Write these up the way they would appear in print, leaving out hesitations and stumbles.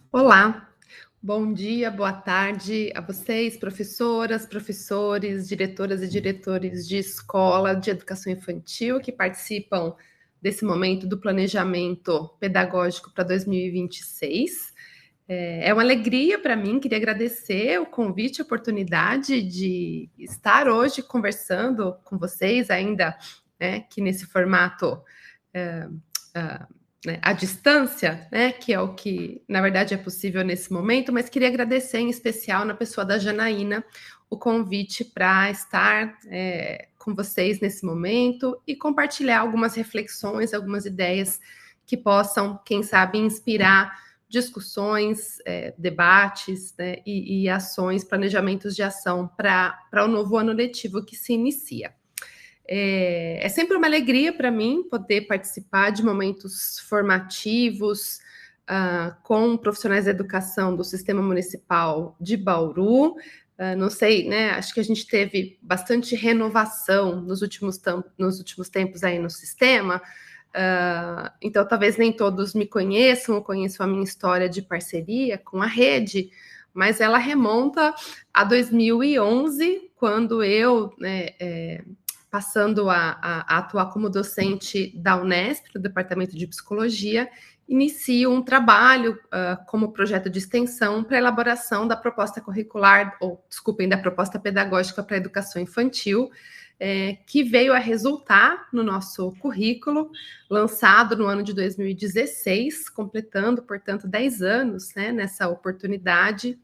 Olá, bom dia, boa tarde a vocês, professoras, professores, diretoras e diretores de escola de educação infantil que participam desse momento do planejamento pedagógico para 2026. É uma alegria para mim, queria agradecer o convite, a oportunidade de estar hoje conversando com vocês, ainda que nesse formato é, à distância, né, que é o que, na verdade, é possível nesse momento, mas queria agradecer em especial, na pessoa da Janaína, o convite para estar com vocês nesse momento e compartilhar algumas reflexões, algumas ideias que possam, quem sabe, inspirar discussões, debates, né, e ações, planejamentos de ação para o novo ano letivo que se inicia. É sempre uma alegria para mim poder participar de momentos formativos com profissionais da educação do Sistema Municipal de Bauru. Não sei, né? Acho que a gente teve bastante renovação nos últimos tempos aí no sistema. Então, talvez nem todos me conheçam ou conheçam a minha história de parceria com a rede, mas ela remonta a 2011, quando eu, passando a atuar como docente da Unesp, no Departamento de Psicologia, inicio um trabalho como projeto de extensão para a elaboração da proposta curricular, da proposta pedagógica para a educação infantil, que veio a resultar no nosso currículo, lançado no ano de 2016, completando, portanto, 10 anos, né, nessa oportunidade.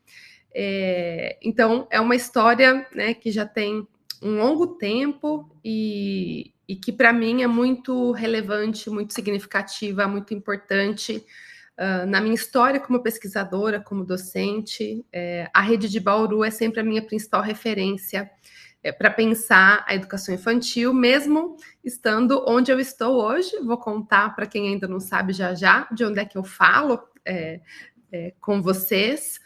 Então, é uma história, né, que já tem um longo tempo e que para mim é muito relevante, muito significativa, muito importante na minha história como pesquisadora, como docente. A rede de Bauru é sempre a minha principal referência para pensar a educação infantil, mesmo estando onde eu estou hoje. Vou contar para quem ainda não sabe já de onde é que eu falo com vocês.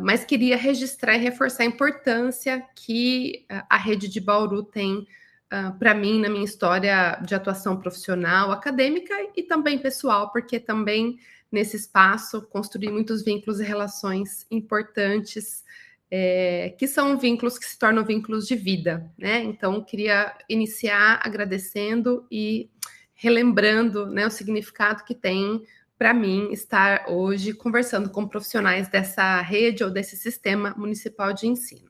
Mas queria registrar e reforçar a importância que a rede de Bauru tem para mim, na minha história de atuação profissional, acadêmica e também pessoal, porque também nesse espaço construí muitos vínculos e relações importantes, que são vínculos que se tornam vínculos de vida, né? Então, queria iniciar agradecendo e relembrando, né, o significado que tem para mim estar hoje conversando com profissionais dessa rede ou desse sistema municipal de ensino.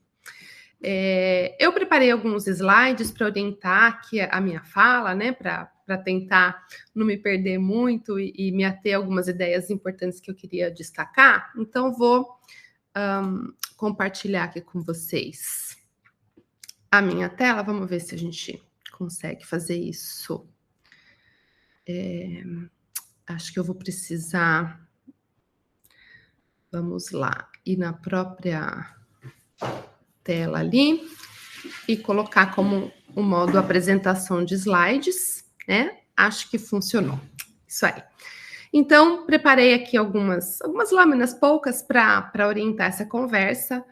Eu preparei alguns slides para orientar aqui a minha fala, né, para tentar não me perder muito e me ater a algumas ideias importantes que eu queria destacar. Então, vou compartilhar aqui com vocês a minha tela. Vamos ver se a gente consegue fazer isso. Acho que eu vou precisar. Vamos lá, ir na própria tela ali e colocar como um modo apresentação de slides, né? Acho que funcionou. Isso aí. Então, preparei aqui algumas lâminas, poucas, para orientar essa conversa,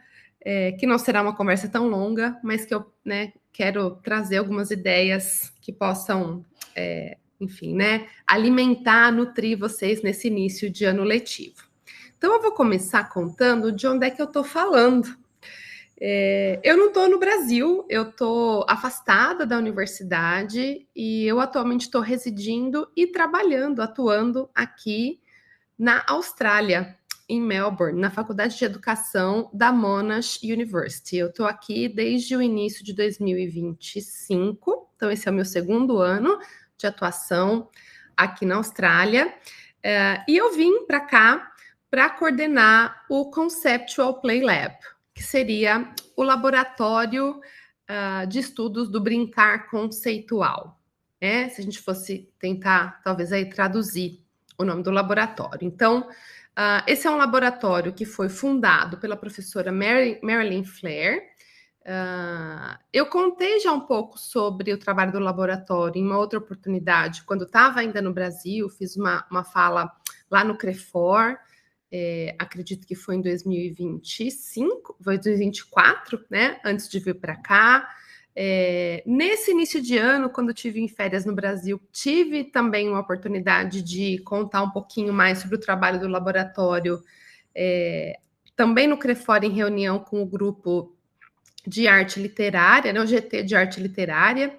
que não será uma conversa tão longa, mas que eu, né, quero trazer algumas ideias que possam, enfim, né, alimentar, nutrir vocês nesse início de ano letivo. Então, eu vou começar contando de onde é que eu estou falando. Eu não estou no Brasil, eu estou afastada da universidade e eu atualmente estou residindo e trabalhando, atuando aqui na Austrália, em Melbourne, na Faculdade de Educação da Monash University. Eu estou aqui desde o início de 2025, então esse é o meu segundo ano de atuação aqui na Austrália, e eu vim para cá para coordenar o Conceptual Play Lab, que seria o laboratório de estudos do brincar conceitual. Se a gente fosse tentar, talvez, aí traduzir o nome do laboratório. Então, esse é um laboratório que foi fundado pela professora Marilyn Flair. Eu contei já um pouco sobre o trabalho do laboratório em uma outra oportunidade, quando estava ainda no Brasil, fiz uma fala lá no CREFOR, acredito que foi em 2025, foi 2024, né? Antes de vir para cá. Nesse início de ano, quando tive em férias no Brasil, tive também uma oportunidade de contar um pouquinho mais sobre o trabalho do laboratório também no CREFOR, em reunião com o grupo de arte literária, né, o GT de arte literária,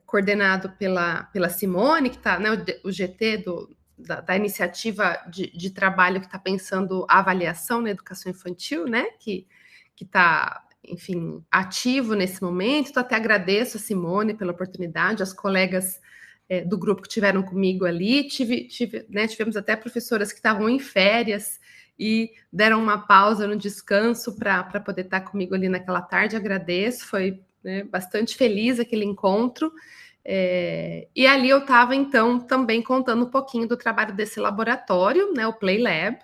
coordenado pela Simone, que está, né, o GT da iniciativa de trabalho que está pensando a avaliação na educação infantil, né, que está, enfim, ativo nesse momento. Então, até agradeço a Simone pela oportunidade, as colegas do grupo que tiveram comigo ali. Tivemos até professoras que estavam em férias e deram uma pausa no descanso para poder estar comigo ali naquela tarde. Agradeço, foi, né, bastante feliz aquele encontro. E ali eu estava, então, também contando um pouquinho do trabalho desse laboratório, né, o Play Lab,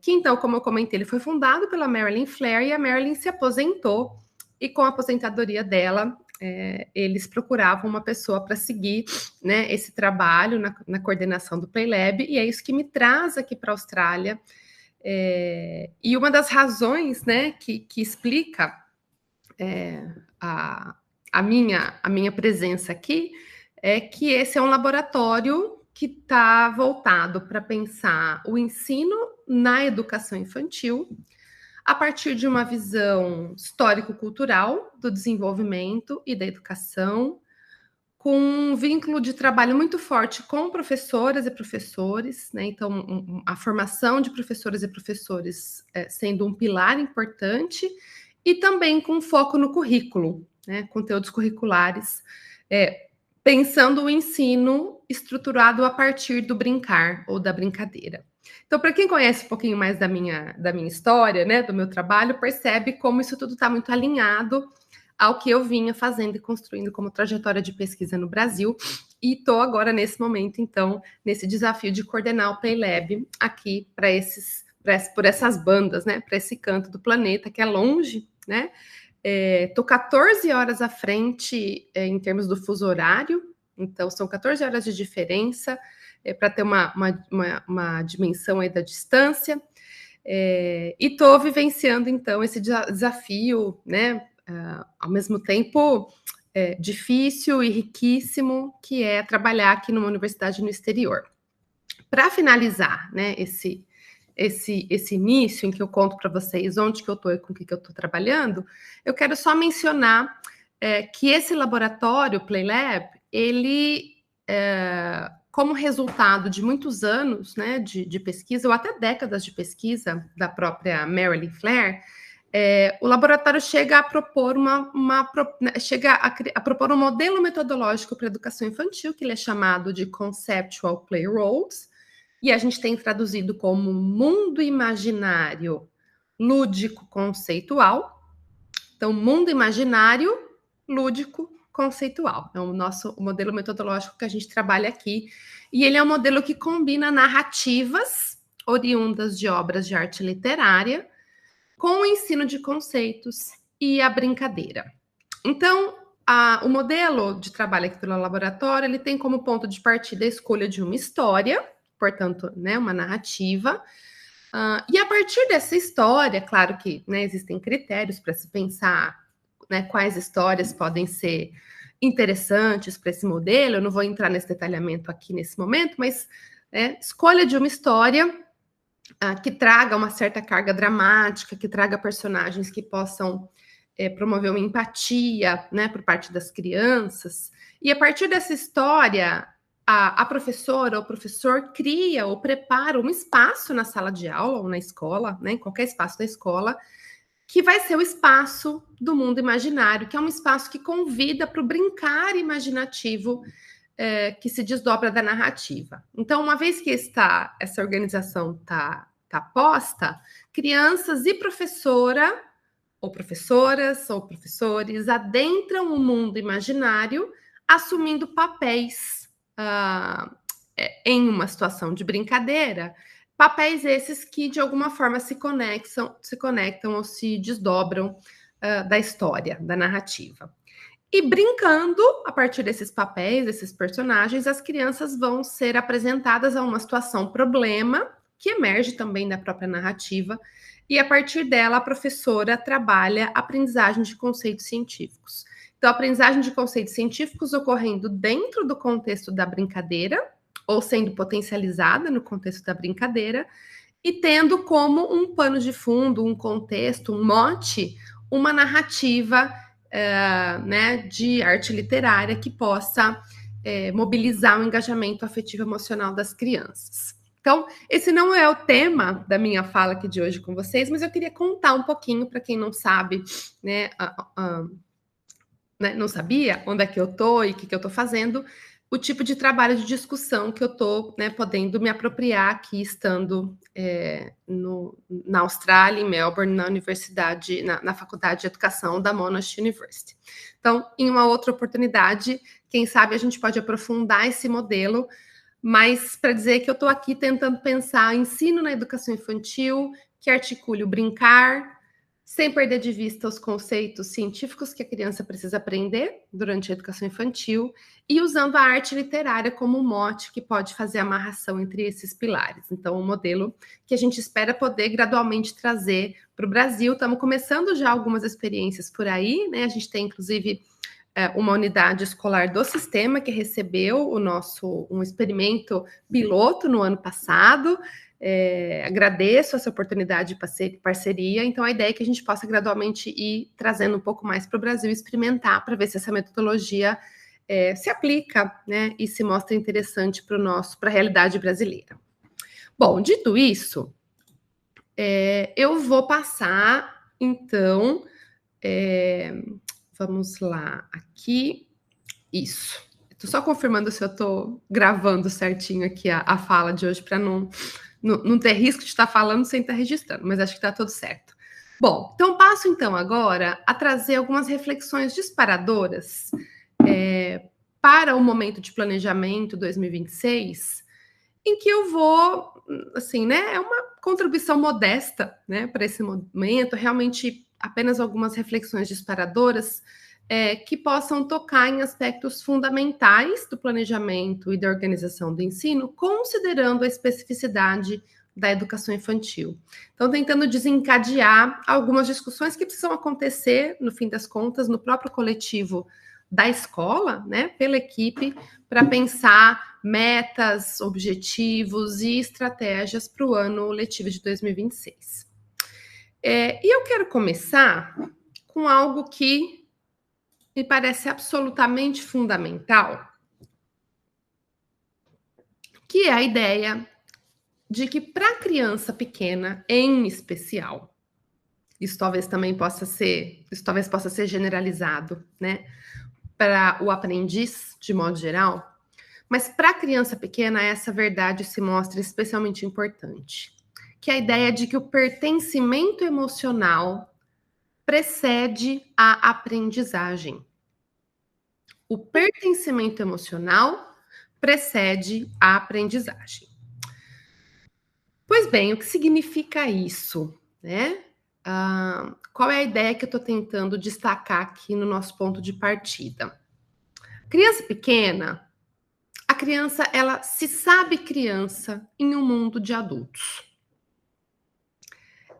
que, então, como eu comentei, ele foi fundado pela Marilyn Flair, e a Marilyn se aposentou, e com a aposentadoria dela, eles procuravam uma pessoa para seguir, né, esse trabalho na coordenação do Play Lab, e é isso que me traz aqui para a Austrália. E uma das razões, né, que explica a minha presença aqui é que esse é um laboratório que está voltado para pensar o ensino na educação infantil a partir de uma visão histórico-cultural do desenvolvimento e da educação, com um vínculo de trabalho muito forte com professoras e professores, né? Então, a formação de professoras e professores sendo um pilar importante, e também com foco no currículo, né? Conteúdos curriculares, pensando o ensino estruturado a partir do brincar ou da brincadeira. Então, para quem conhece um pouquinho mais da minha história, né, do meu trabalho, percebe como isso tudo está muito alinhado ao que eu vinha fazendo e construindo como trajetória de pesquisa no Brasil, e estou agora, nesse momento, então, nesse desafio de coordenar o Play Lab aqui por essas bandas, né, para esse canto do planeta, que é longe, né? Estou 14 horas à frente em termos do fuso horário, então são 14 horas de diferença, para ter uma dimensão aí da distância, e estou vivenciando, então, esse desafio, né, ao mesmo tempo difícil e riquíssimo, que é trabalhar aqui numa universidade no exterior. Para finalizar, né, esse início em que eu conto para vocês onde que eu estou e com o que eu estou trabalhando, eu quero só mencionar que esse laboratório, Play Lab, ele, como resultado de muitos anos, né, de pesquisa, ou até décadas de pesquisa da própria Marilyn Flair, o laboratório chega a propor propor um modelo metodológico para a educação infantil, que ele é chamado de Conceptual Play Roles, e a gente tem traduzido como mundo imaginário lúdico conceitual. Então, mundo imaginário lúdico conceitual é o nosso modelo metodológico que a gente trabalha aqui, e ele é um modelo que combina narrativas oriundas de obras de arte literária com o ensino de conceitos e a brincadeira. Então, o modelo de trabalho aqui pelo laboratório, ele tem como ponto de partida a escolha de uma história, portanto, né, uma narrativa, e a partir dessa história, claro que, né, existem critérios para se pensar, né, quais histórias podem ser interessantes para esse modelo. Eu não vou entrar nesse detalhamento aqui nesse momento, mas escolha de uma história que traga uma certa carga dramática, que traga personagens que possam promover uma empatia, né, por parte das crianças. E a partir dessa história, a professora ou o professor cria ou prepara um espaço na sala de aula ou na escola, né, em qualquer espaço da escola, que vai ser o espaço do mundo imaginário, que é um espaço que convida para o brincar imaginativo que se desdobra da narrativa. Então, uma vez que essa organização está posta, crianças e professora, ou professoras, ou professores, adentram o mundo imaginário, assumindo papéis em uma situação de brincadeira, papéis esses que, de alguma forma, se conectam ou se desdobram da história, da narrativa. E brincando, a partir desses papéis, desses personagens, as crianças vão ser apresentadas a uma situação problema, que emerge também da própria narrativa, e a partir dela a professora trabalha a aprendizagem de conceitos científicos. Então, a aprendizagem de conceitos científicos ocorrendo dentro do contexto da brincadeira, ou sendo potencializada no contexto da brincadeira, e tendo como um pano de fundo, um contexto, um mote, uma narrativa né, de arte literária que possa mobilizar o engajamento afetivo emocional das crianças. Então, esse não é o tema da minha fala aqui de hoje com vocês, mas eu queria contar um pouquinho para quem não sabe, né, né, não sabia onde é que eu tô e o que eu tô fazendo, o tipo de trabalho de discussão que eu tô, né, podendo me apropriar aqui, estando na Austrália, em Melbourne, na universidade, na Faculdade de Educação da Monash University. Então, em uma outra oportunidade, quem sabe a gente pode aprofundar esse modelo, mas para dizer que eu estou aqui tentando pensar ensino na educação infantil, que articule o brincar, sem perder de vista os conceitos científicos que a criança precisa aprender durante a educação infantil e usando a arte literária como um mote que pode fazer a amarração entre esses pilares. Então, um modelo que a gente espera poder gradualmente trazer para o Brasil. Estamos começando já algumas experiências por aí, né? A gente tem, inclusive, uma unidade escolar do sistema que recebeu um experimento piloto no ano passado. Agradeço essa oportunidade de parceria. Então, a ideia é que a gente possa gradualmente ir trazendo um pouco mais para o Brasil, experimentar para ver se essa metodologia se aplica, né, e se mostra interessante para a realidade brasileira. Bom, dito isso, eu vou passar, então, vamos lá, aqui, isso. Estou só confirmando se eu estou gravando certinho aqui a fala de hoje para não ter risco de estar falando sem estar registrando, mas acho que está tudo certo. Bom, então passo então agora a trazer algumas reflexões disparadoras para o momento de planejamento 2026, em que eu vou, assim, né, é uma contribuição modesta, né, para esse momento, realmente apenas algumas reflexões disparadoras que possam tocar em aspectos fundamentais do planejamento e da organização do ensino, considerando a especificidade da educação infantil. Então, tentando desencadear algumas discussões que precisam acontecer, no fim das contas, no próprio coletivo da escola, né, pela equipe, para pensar metas, objetivos e estratégias para o ano letivo de 2026. E eu quero começar com algo que me parece absolutamente fundamental, que é a ideia de que para a criança pequena, em especial, isso talvez possa ser generalizado, né, para o aprendiz de modo geral, mas para a criança pequena essa verdade se mostra especialmente importante, que é a ideia de que o pertencimento emocional precede a aprendizagem. O pertencimento emocional precede a aprendizagem. Pois bem, o que significa isso, né? Qual é a ideia que eu estou tentando destacar aqui no nosso ponto de partida? Criança pequena, a criança, ela se sabe criança em um mundo de adultos.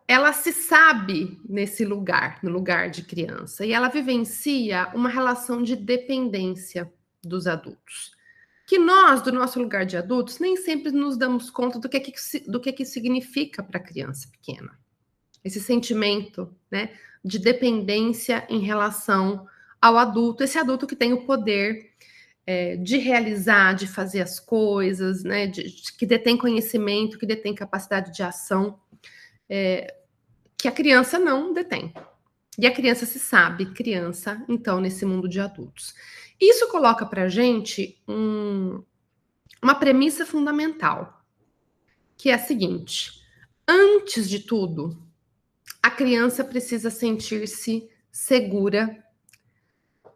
Ela se sabe nesse lugar, no lugar de criança, e ela vivencia uma relação de dependência dos adultos. Que nós, do nosso lugar de adultos, nem sempre nos damos conta do que significa para a criança pequena. Esse sentimento, né, de dependência em relação ao adulto, esse adulto que tem o poder de realizar, de fazer as coisas, né, que detém conhecimento, que detém capacidade de ação, que a criança não detém. E a criança se sabe criança, então, nesse mundo de adultos. Isso coloca para a gente uma premissa fundamental, que é a seguinte: antes de tudo, a criança precisa sentir-se segura,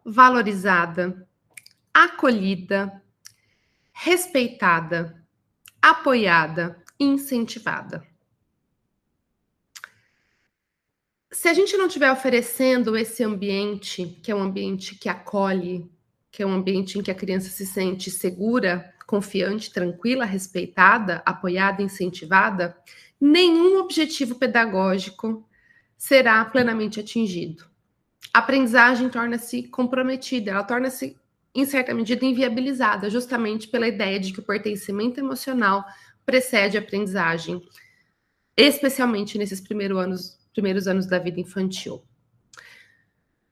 valorizada, acolhida, respeitada, apoiada, incentivada. Se a gente não estiver oferecendo esse ambiente, que é um ambiente que acolhe, que é um ambiente em que a criança se sente segura, confiante, tranquila, respeitada, apoiada, incentivada, nenhum objetivo pedagógico será plenamente atingido. A aprendizagem torna-se comprometida, ela torna-se, em certa medida, inviabilizada, justamente pela ideia de que o pertencimento emocional precede a aprendizagem. especialmente nesses primeiros anos da vida infantil.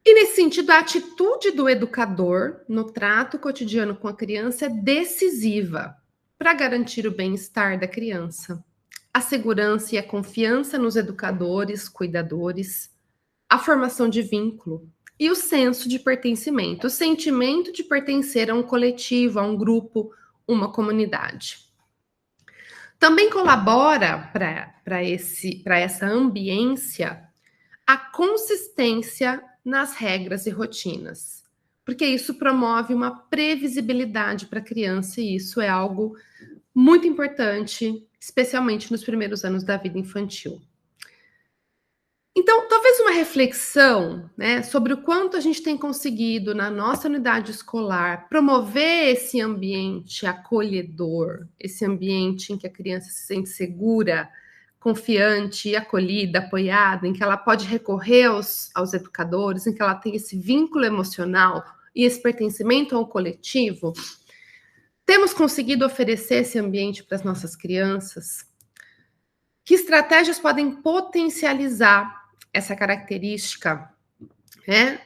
E nesse sentido, a atitude do educador no trato cotidiano com a criança é decisiva para garantir o bem-estar da criança, a segurança e a confiança nos educadores, cuidadores, a formação de vínculo e o senso de pertencimento, o sentimento de pertencer a um coletivo, a um grupo, uma comunidade. Também colabora para essa ambiência a consistência nas regras e rotinas, porque isso promove uma previsibilidade para a criança e isso é algo muito importante, especialmente nos primeiros anos da vida infantil. Então, talvez uma reflexão, né, sobre o quanto a gente tem conseguido na nossa unidade escolar promover esse ambiente acolhedor, esse ambiente em que a criança se sente segura, confiante, acolhida, apoiada, em que ela pode recorrer aos educadores, em que ela tem esse vínculo emocional e esse pertencimento ao coletivo. Temos conseguido oferecer esse ambiente para as nossas crianças? Que estratégias podem potencializar essa característica, né,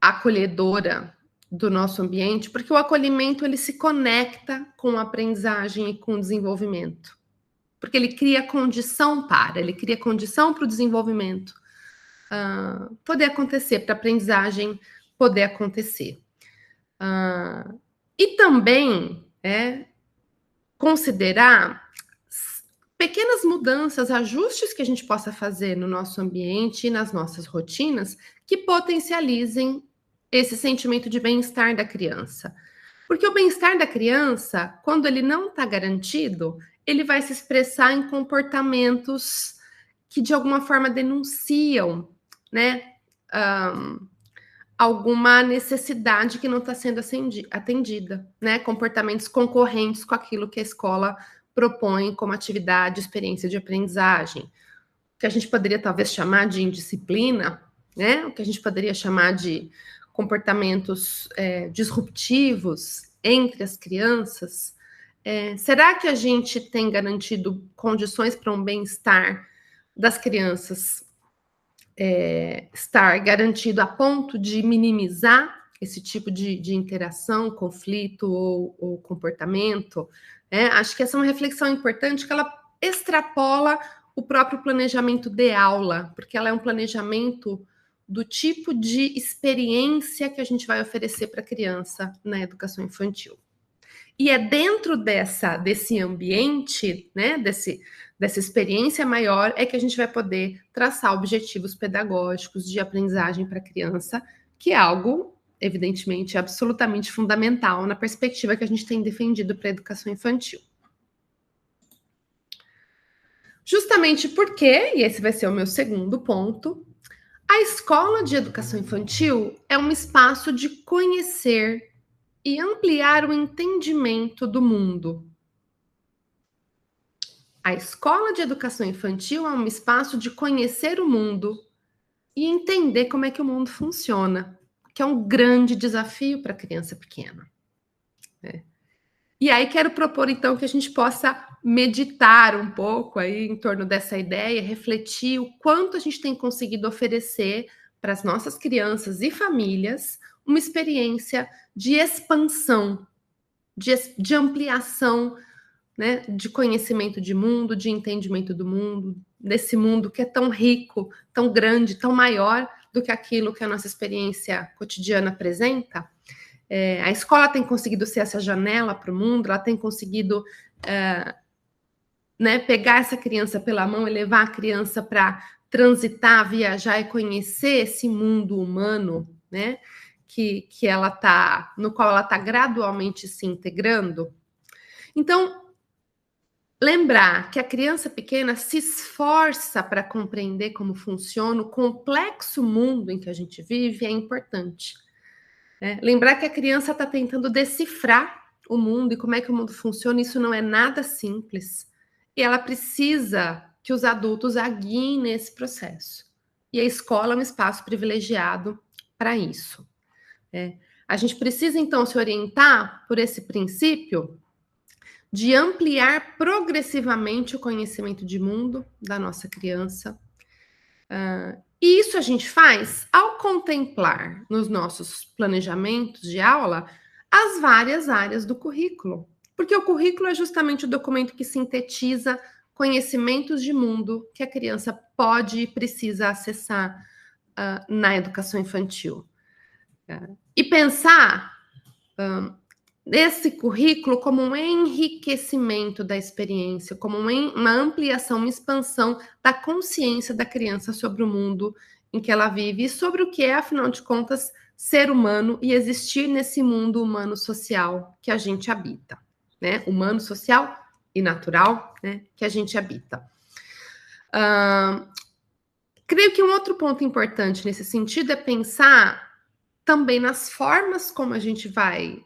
acolhedora do nosso ambiente? Porque o acolhimento ele se conecta com a aprendizagem e com o desenvolvimento. Porque ele cria condição para o desenvolvimento poder acontecer, para a aprendizagem poder acontecer. E também considerar pequenas mudanças, ajustes que a gente possa fazer no nosso ambiente e nas nossas rotinas que potencializem esse sentimento de bem-estar da criança. Porque o bem-estar da criança, quando ele não está garantido, ele vai se expressar em comportamentos que de alguma forma denunciam, né, alguma necessidade que não está sendo atendida, né? Comportamentos concorrentes com aquilo que a escola propõe como atividade, experiência de aprendizagem, que a gente poderia talvez chamar de indisciplina, né? O que a gente poderia chamar de comportamentos disruptivos entre as crianças. Será que a gente tem garantido condições para um bem-estar das crianças estar garantido a ponto de minimizar esse tipo de interação, conflito ou comportamento? Acho que essa é uma reflexão importante que ela extrapola o próprio planejamento de aula, porque ela é um planejamento do tipo de experiência que a gente vai oferecer para a criança na educação infantil. E é dentro desse ambiente, né, dessa experiência maior, é que a gente vai poder traçar objetivos pedagógicos de aprendizagem para a criança, que é algo, evidentemente, absolutamente fundamental na perspectiva que a gente tem defendido para a educação infantil. Justamente porque, e esse vai ser o meu segundo ponto, a escola de educação infantil é um espaço de conhecer e ampliar o entendimento do mundo. A escola de educação infantil é um espaço de conhecer o mundo e entender como é que o mundo funciona, que é um grande desafio para a criança pequena. E aí quero propor, então, que a gente possa meditar um pouco aí em torno dessa ideia, refletir o quanto a gente tem conseguido oferecer para as nossas crianças e famílias uma experiência de expansão, de ampliação, né, de conhecimento de mundo, de entendimento do mundo, desse mundo que é tão rico, tão grande, tão maior do que aquilo que a nossa experiência cotidiana apresenta. A escola tem conseguido ser essa janela para o mundo, ela tem conseguido pegar essa criança pela mão e levar a criança para transitar, viajar e conhecer esse mundo humano, né, no qual ela está gradualmente se integrando. Então, lembrar que a criança pequena se esforça para compreender como funciona o complexo mundo em que a gente vive é importante. Lembrar que a criança está tentando decifrar o mundo e como é que o mundo funciona, isso não é nada simples. E ela precisa que os adultos a guiem nesse processo. E a escola é um espaço privilegiado para isso. A gente precisa, então, se orientar por esse princípio de ampliar progressivamente o conhecimento de mundo da nossa criança. E isso a gente faz ao contemplar nos nossos planejamentos de aula as várias áreas do currículo. Porque o currículo é justamente o documento que sintetiza conhecimentos de mundo que a criança pode e precisa acessar na educação infantil. E pensar esse currículo como um enriquecimento da experiência, como uma ampliação, uma expansão da consciência da criança sobre o mundo em que ela vive e sobre o que é, afinal de contas, ser humano e existir nesse mundo humano social que a gente habita, né? Humano, social e natural, né? Que a gente habita. Creio que um outro ponto importante nesse sentido é pensar também nas formas como a gente vai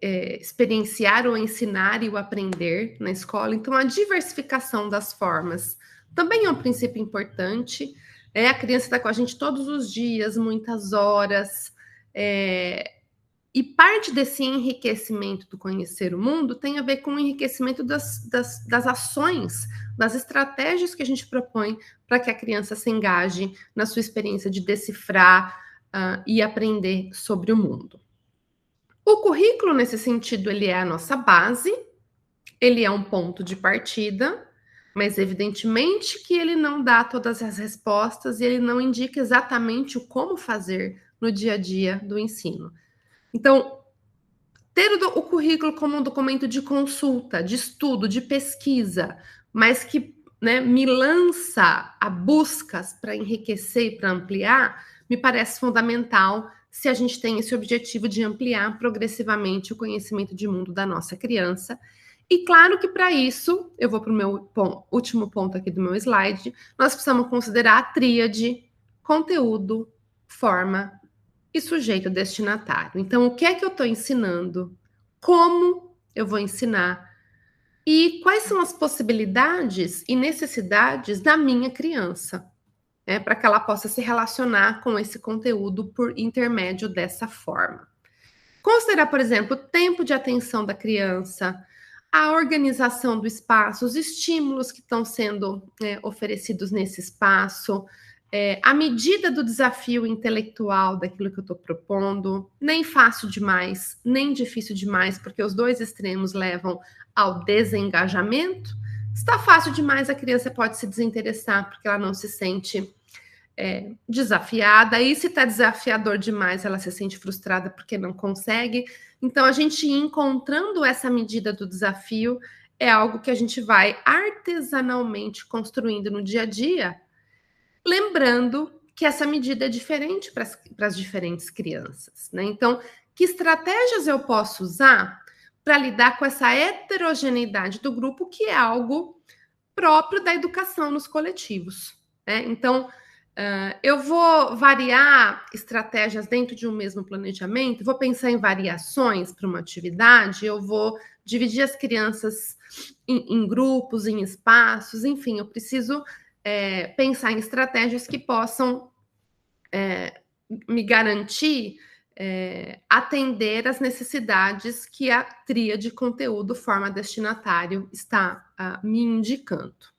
experienciar ou ensinar e o aprender na escola. Então, a diversificação das formas também é um princípio importante. A criança está com a gente todos os dias, muitas horas. E parte desse enriquecimento do conhecer o mundo tem a ver com o enriquecimento das ações, das estratégias que a gente propõe para que a criança se engaje na sua experiência de decifrar e aprender sobre o mundo. O currículo, nesse sentido, ele é a nossa base, ele é um ponto de partida, mas evidentemente que ele não dá todas as respostas e ele não indica exatamente o como fazer no dia a dia do ensino. Então, ter o currículo como um documento de consulta, de estudo, de pesquisa, mas que, né, me lança a buscas para enriquecer e para ampliar, me parece fundamental se a gente tem esse objetivo de ampliar progressivamente o conhecimento de mundo da nossa criança. E claro que para isso, eu vou para o meu último ponto aqui do meu slide, nós precisamos considerar a tríade conteúdo, forma e sujeito destinatário. Então, o que é que eu estou ensinando? Como eu vou ensinar? E quais são as possibilidades e necessidades da minha criança, né, para que ela possa se relacionar com esse conteúdo por intermédio dessa forma. Considerar, por exemplo, o tempo de atenção da criança, a organização do espaço, os estímulos que estão sendo oferecidos nesse espaço, a medida do desafio intelectual daquilo que eu estou propondo, nem fácil demais, nem difícil demais, porque os dois extremos levam ao desengajamento. Está fácil demais, a criança pode se desinteressar porque ela não se sente desafiada, e se está desafiador demais, ela se sente frustrada porque não consegue. Então, a gente ir encontrando essa medida do desafio é algo que a gente vai artesanalmente construindo no dia a dia, lembrando que essa medida é diferente para as diferentes crianças, né? Então, que estratégias eu posso usar para lidar com essa heterogeneidade do grupo, que é algo próprio da educação nos coletivos, né? Então, eu vou variar estratégias dentro de um mesmo planejamento, vou pensar em variações para uma atividade, eu vou dividir as crianças em grupos, em espaços, enfim, eu preciso pensar em estratégias que possam me garantir atender às necessidades que a tríade conteúdo, forma, destinatário está me indicando.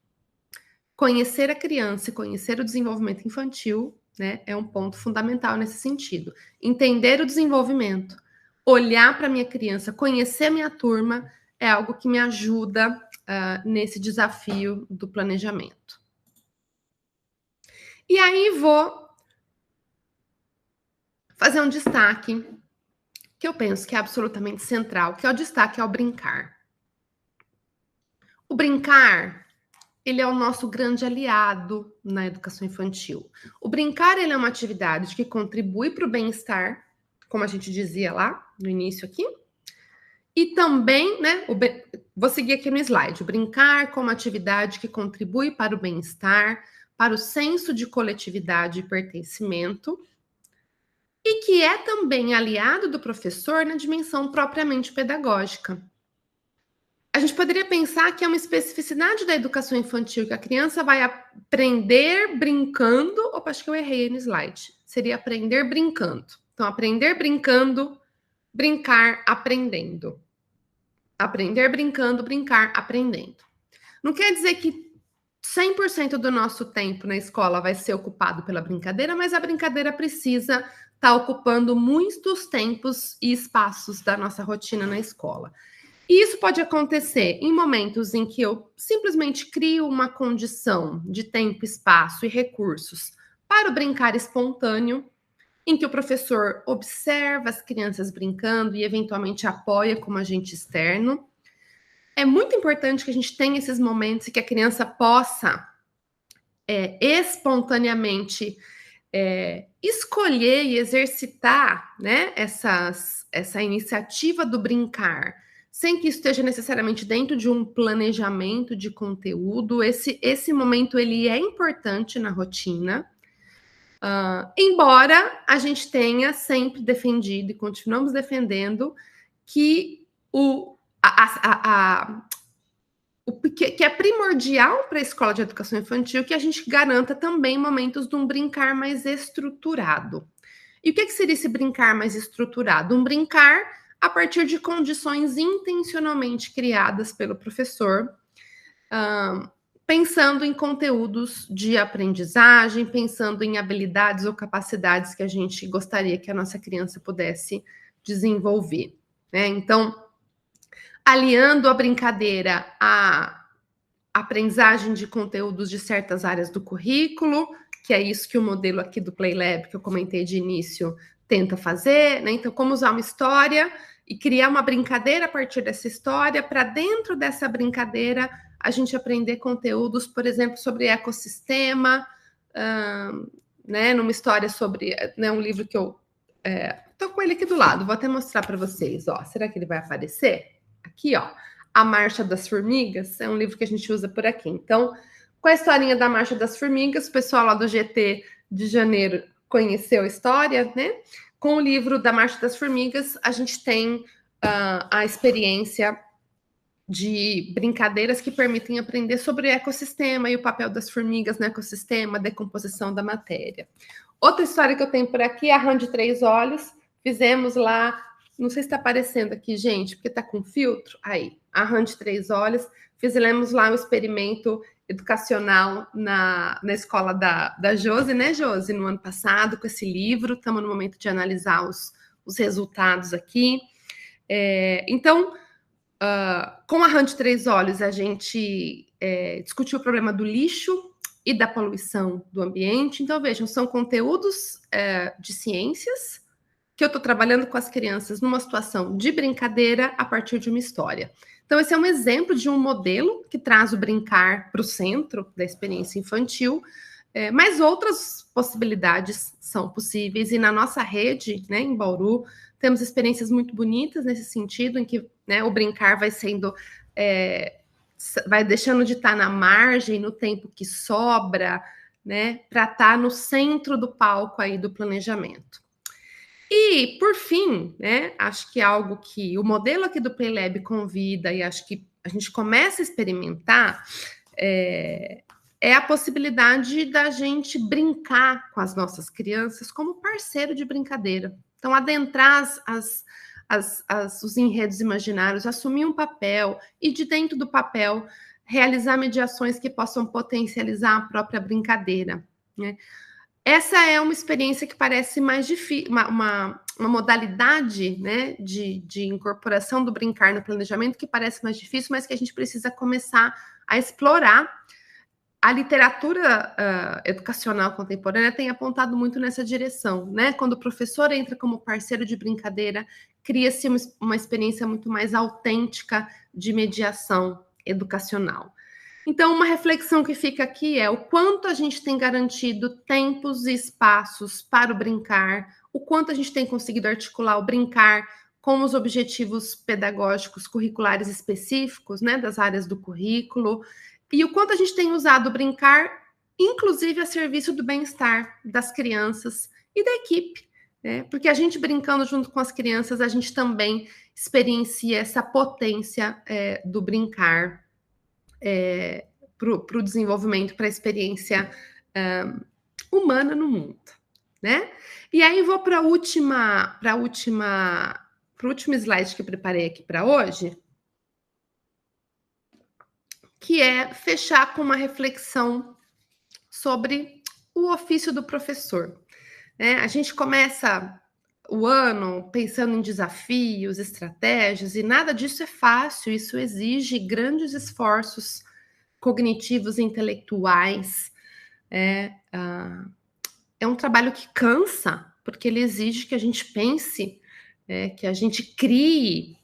Conhecer a criança e conhecer o desenvolvimento infantil, né, é um ponto fundamental nesse sentido. Entender o desenvolvimento, olhar para a minha criança, conhecer minha turma, é algo que me ajuda nesse desafio do planejamento. E aí vou fazer um destaque que eu penso que é absolutamente central, que é o destaque ao brincar. O brincar, ele é o nosso grande aliado na educação infantil. O brincar, ele é uma atividade que contribui para o bem-estar, como a gente dizia lá no início aqui, e também, né, vou seguir aqui no slide, o brincar como atividade que contribui para o bem-estar, para o senso de coletividade e pertencimento, e que é também aliado do professor na dimensão propriamente pedagógica. A gente poderia pensar que é uma especificidade da educação infantil, que a criança vai aprender brincando. Opa, acho que eu errei no slide. Seria aprender brincando. Então, aprender brincando, brincar aprendendo. Aprender brincando, brincar aprendendo. Não quer dizer que 100% do nosso tempo na escola vai ser ocupado pela brincadeira, mas a brincadeira precisa estar ocupando muitos tempos e espaços da nossa rotina na escola. E isso pode acontecer em momentos em que eu simplesmente crio uma condição de tempo, espaço e recursos para o brincar espontâneo, em que o professor observa as crianças brincando e eventualmente apoia como agente externo. É muito importante que a gente tenha esses momentos e que a criança possa espontaneamente escolher e exercitar, né, essa iniciativa do brincar, sem que isso esteja necessariamente dentro de um planejamento de conteúdo. Esse momento ele é importante na rotina, embora a gente tenha sempre defendido e continuamos defendendo que que é primordial para a escola de educação infantil que a gente garanta também momentos de um brincar mais estruturado. E o que seria esse brincar mais estruturado? Um brincar a partir de condições intencionalmente criadas pelo professor, pensando em conteúdos de aprendizagem, pensando em habilidades ou capacidades que a gente gostaria que a nossa criança pudesse desenvolver, né? Então, aliando a brincadeira à aprendizagem de conteúdos de certas áreas do currículo, que é isso que o modelo aqui do PlayLab, que eu comentei de início, tenta fazer, né? Então, como usar uma história e criar uma brincadeira a partir dessa história, para dentro dessa brincadeira a gente aprender conteúdos, por exemplo, sobre ecossistema, né? Numa história sobre, né, um livro que eu tô com ele aqui do lado, vou até mostrar para vocês, ó. Será que ele vai aparecer? Aqui, ó. A Marcha das Formigas é um livro que a gente usa por aqui. Então, com a historinha da Marcha das Formigas, o pessoal lá do GT de Janeiro conheceu a história, né? Com o livro da Marcha das Formigas, a gente tem a experiência de brincadeiras que permitem aprender sobre o ecossistema e o papel das formigas no ecossistema, a decomposição da matéria. Outra história que eu tenho por aqui é a Rã de Três Olhos. Fizemos lá, não sei se está aparecendo aqui, gente, porque está com filtro. Aí, a Rã de Três Olhos. Fizemos lá um experimento educacional na escola da Josi, né, Josi, no ano passado, com esse livro. Estamos no momento de analisar os resultados aqui. Então, com a Rã de Três Olhos, a gente discutiu o problema do lixo e da poluição do ambiente. Então, vejam, são conteúdos de ciências que eu estou trabalhando com as crianças numa situação de brincadeira a partir de uma história. Então, esse é um exemplo de um modelo que traz o brincar para o centro da experiência infantil, mas outras possibilidades são possíveis. E na nossa rede, né, em Bauru, temos experiências muito bonitas nesse sentido, em que, né, o brincar vai sendo... vai deixando de estar na margem, no tempo que sobra, né, para estar no centro do palco aí do planejamento. E, por fim, né, acho que é algo que o modelo aqui do PlayLab convida, e acho que a gente começa a experimentar, é a possibilidade da gente brincar com as nossas crianças como parceiro de brincadeira. Então, adentrar os enredos imaginários, assumir um papel e, de dentro do papel, realizar mediações que possam potencializar a própria brincadeira, né? Essa é uma experiência que parece mais difícil, uma modalidade, né, de incorporação do brincar no planejamento que parece mais difícil, mas que a gente precisa começar a explorar. A literatura educacional contemporânea tem apontado muito nessa direção, né? Quando o professor entra como parceiro de brincadeira, cria-se uma experiência muito mais autêntica de mediação educacional. Então, uma reflexão que fica aqui é o quanto a gente tem garantido tempos e espaços para o brincar, o quanto a gente tem conseguido articular o brincar com os objetivos pedagógicos curriculares específicos, né, das áreas do currículo, e o quanto a gente tem usado o brincar, inclusive a serviço do bem-estar das crianças e da equipe, né? Porque a gente brincando junto com as crianças, a gente também experiencia essa potência do brincar para o desenvolvimento, para a experiência humana no mundo, né? E aí vou para o último slide que eu preparei aqui para hoje, que é fechar com uma reflexão sobre o ofício do professor. A gente começa o ano pensando em desafios, estratégias, e nada disso é fácil, isso exige grandes esforços cognitivos e intelectuais. É um trabalho que cansa, porque ele exige que a gente pense, que a gente crie,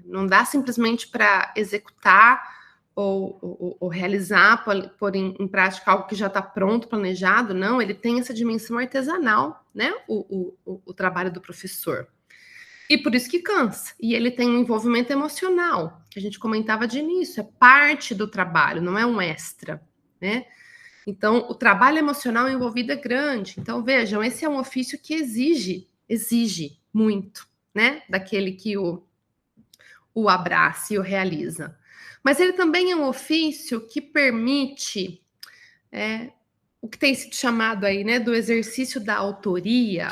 não dá simplesmente para executar ou realizar, pôr em prática algo que já está pronto, planejado, não, ele tem essa dimensão artesanal, né? O trabalho do professor. E por isso que cansa. E ele tem um envolvimento emocional, que a gente comentava de início, é parte do trabalho, não é um extra, né? Então, o trabalho emocional envolvido é grande. Então, vejam, esse é um ofício que exige muito, né? Daquele que o abraça e o realiza. Mas ele também é um ofício que permite o que tem sido chamado aí, né, do exercício da autoria.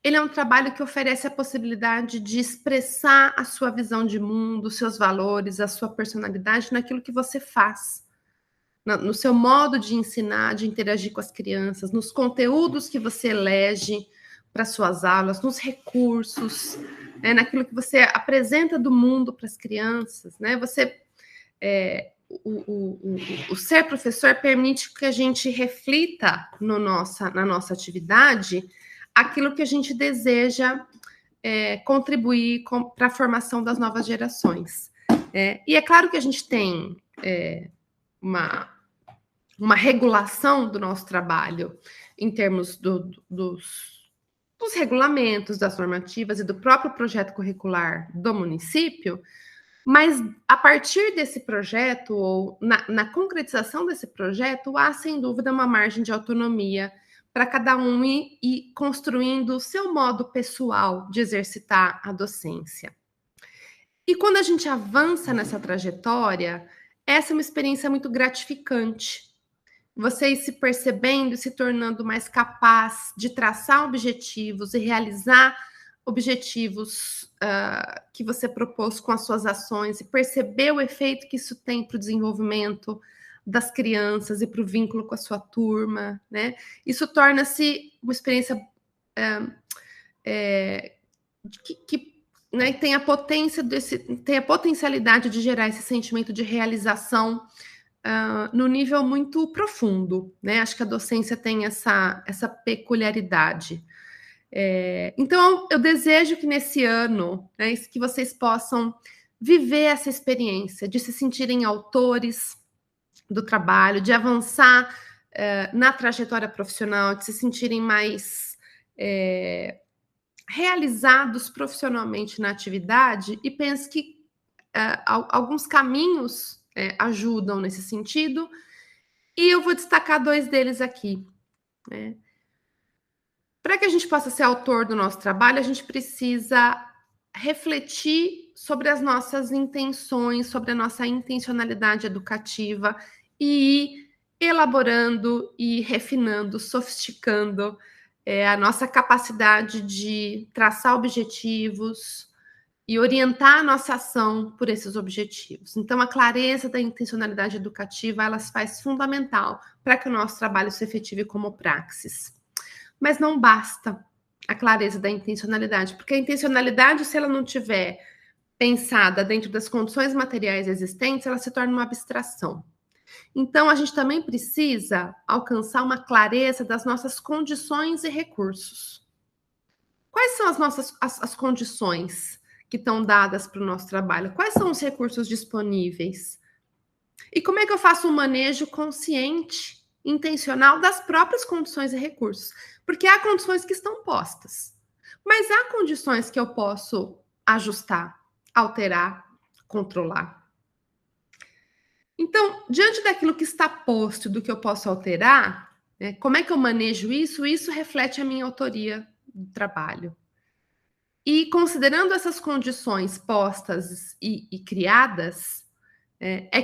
Ele é um trabalho que oferece a possibilidade de expressar a sua visão de mundo, os seus valores, a sua personalidade naquilo que você faz, no seu modo de ensinar, de interagir com as crianças, nos conteúdos que você elege para suas aulas, nos recursos, naquilo que você apresenta do mundo para as crianças, né? O ser professor permite que a gente reflita na nossa atividade aquilo que a gente deseja contribuir para a formação das novas gerações. E é claro que a gente tem uma regulação do nosso trabalho em termos dos regulamentos, das normativas e do próprio projeto curricular do município, mas a partir desse projeto, ou na concretização desse projeto, há sem dúvida uma margem de autonomia para cada um ir construindo o seu modo pessoal de exercitar a docência. E quando a gente avança nessa trajetória, essa é uma experiência muito gratificante. Você ir se percebendo e se tornando mais capaz de traçar objetivos e realizar objetivos que você propôs com as suas ações e perceber o efeito que isso tem para o desenvolvimento das crianças e para o vínculo com a sua turma, né? Isso torna-se uma experiência que né, tem a potencialidade de gerar esse sentimento de realização no nível muito profundo, né? Acho que a docência tem essa peculiaridade. Então, eu desejo que nesse ano, né, que vocês possam viver essa experiência de se sentirem autores do trabalho, de avançar na trajetória profissional, de se sentirem mais realizados profissionalmente na atividade, e penso que alguns caminhos ajudam nesse sentido, e eu vou destacar 2 deles aqui. Para que a gente possa ser autor do nosso trabalho, a gente precisa refletir sobre as nossas intenções, sobre a nossa intencionalidade educativa e ir elaborando e refinando, sofisticando a nossa capacidade de traçar objetivos e orientar a nossa ação por esses objetivos. Então, a clareza da intencionalidade educativa, ela se faz fundamental para que o nosso trabalho se efetive como praxis. Mas não basta a clareza da intencionalidade, porque a intencionalidade, se ela não tiver pensada dentro das condições materiais existentes, ela se torna uma abstração. Então, a gente também precisa alcançar uma clareza das nossas condições e recursos. Quais são as condições que estão dadas para o nosso trabalho? Quais são os recursos disponíveis? E como é que eu faço um manejo consciente, intencional das próprias condições e recursos? Porque há condições que estão postas, mas há condições que eu posso ajustar, alterar, controlar. Então, diante daquilo que está posto, do que eu posso alterar, como é que eu manejo isso? Isso reflete a minha autoria do trabalho. E considerando essas condições postas e criadas,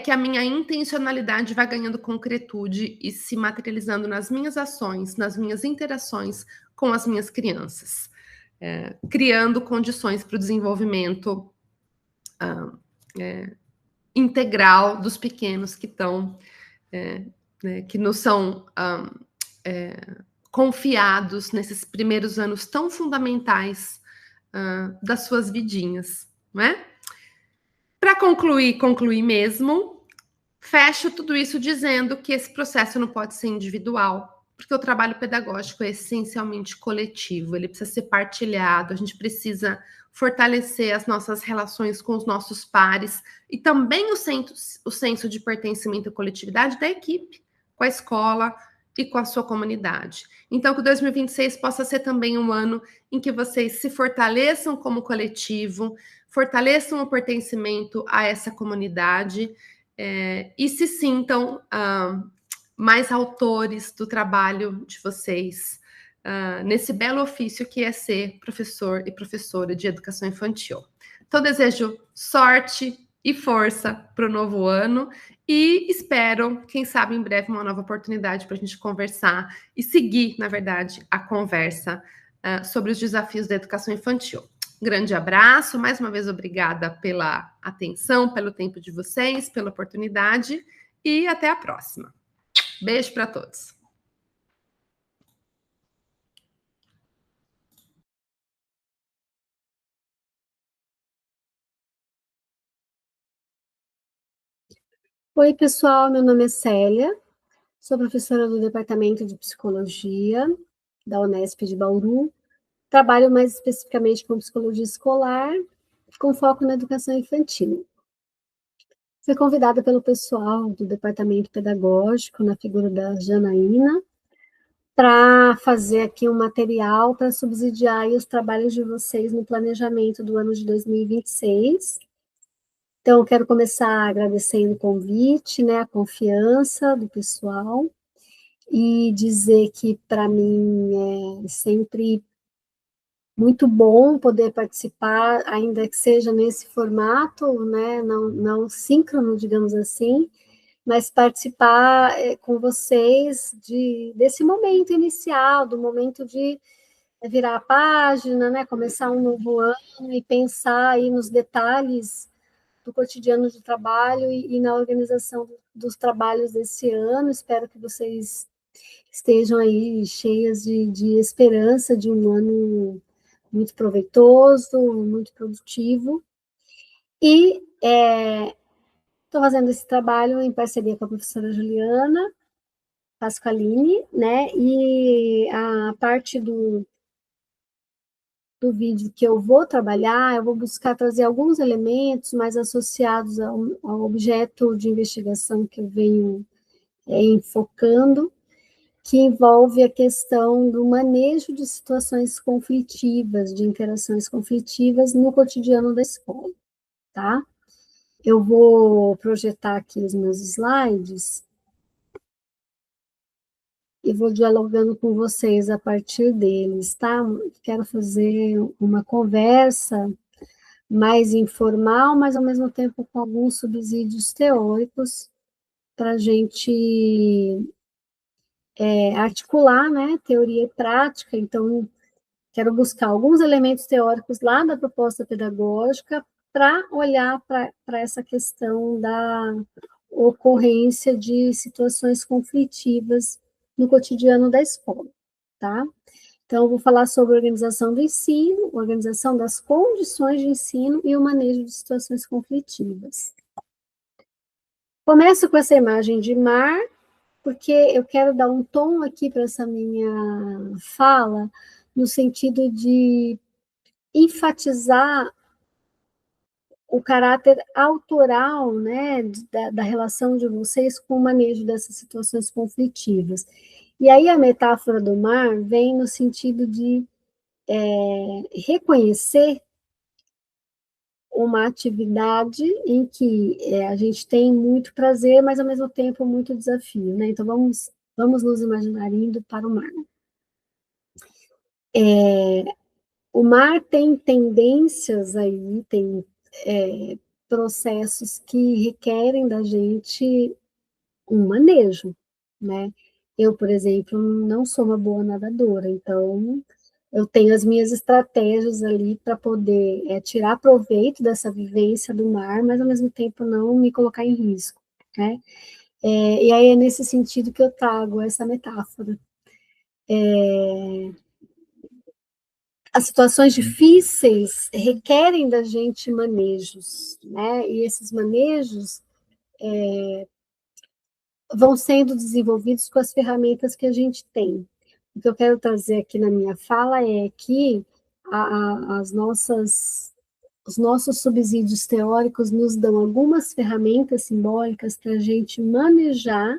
que a minha intencionalidade vai ganhando concretude e se materializando nas minhas ações, nas minhas interações com as minhas crianças, criando condições para o desenvolvimento integral dos pequenos que estão, né, que nos são confiados nesses primeiros anos tão fundamentais das suas vidinhas, não é? Para concluir mesmo, fecho tudo isso dizendo que esse processo não pode ser individual, porque o trabalho pedagógico é essencialmente coletivo, ele precisa ser partilhado, a gente precisa fortalecer as nossas relações com os nossos pares e também o senso de pertencimento e coletividade da equipe, com a escola e com a sua comunidade. Então, que 2026 possa ser também um ano em que vocês se fortaleçam como coletivo, fortaleçam o pertencimento a essa comunidade, e se sintam mais autores do trabalho de vocês nesse belo ofício que é ser professor e professora de educação infantil. Então, desejo sorte e força para o novo ano e espero, quem sabe, em breve, uma nova oportunidade para a gente conversar e seguir, na verdade, a conversa sobre os desafios da educação infantil. Grande abraço, mais uma vez obrigada pela atenção, pelo tempo de vocês, pela oportunidade e até a próxima. Beijo para todos. Oi, pessoal, meu nome é Célia, sou professora do Departamento de Psicologia da Unesp de Bauru, trabalho mais especificamente com psicologia escolar, com foco na educação infantil. Fui convidada pelo pessoal do Departamento Pedagógico, na figura da Janaína, para fazer aqui um material para subsidiar os trabalhos de vocês no planejamento do ano de 2026. Então, eu quero começar agradecendo o convite, né, a confiança do pessoal, e dizer que, para mim, é sempre muito bom poder participar, ainda que seja nesse formato, né, não síncrono, digamos assim, mas participar com vocês desse momento inicial, do momento de virar a página, né, começar um novo ano e pensar aí nos detalhes do cotidiano de trabalho e na organização dos trabalhos desse ano. Espero que vocês estejam aí cheias de esperança de um ano muito proveitoso, muito produtivo. E estou fazendo esse trabalho em parceria com a professora Juliana Pasqualini, né? E a parte do vídeo que eu vou trabalhar, eu vou buscar trazer alguns elementos mais associados ao objeto de investigação que eu venho enfocando, que envolve a questão do manejo de situações conflitivas, de interações conflitivas no cotidiano da escola, tá? Eu vou projetar aqui os meus slides e vou dialogando com vocês a partir deles, tá? Quero fazer uma conversa mais informal, mas ao mesmo tempo com alguns subsídios teóricos para a gente articular, né, teoria e prática. Então, quero buscar alguns elementos teóricos lá da proposta pedagógica para olhar para essa questão da ocorrência de situações conflitivas no cotidiano da escola, tá? Então, eu vou falar sobre organização do ensino, organização das condições de ensino e o manejo de situações conflitivas. Começo com essa imagem de mar, porque eu quero dar um tom aqui para essa minha fala, no sentido de enfatizar o caráter autoral, né, da relação de vocês com o manejo dessas situações conflitivas. E aí a metáfora do mar vem no sentido de reconhecer uma atividade em que a gente tem muito prazer, mas ao mesmo tempo muito desafio, né? Então vamos nos imaginar indo para o mar. O mar tem tendências aí, tem processos que requerem da gente um manejo, né? Eu, por exemplo, não sou uma boa nadadora, então eu tenho as minhas estratégias ali para poder tirar proveito dessa vivência do mar, mas ao mesmo tempo não me colocar em risco, né? E aí é nesse sentido que eu trago essa metáfora. As situações difíceis requerem da gente manejos, né? E esses manejos vão sendo desenvolvidos com as ferramentas que a gente tem. O que eu quero trazer aqui na minha fala é que os nossos subsídios teóricos nos dão algumas ferramentas simbólicas para a gente manejar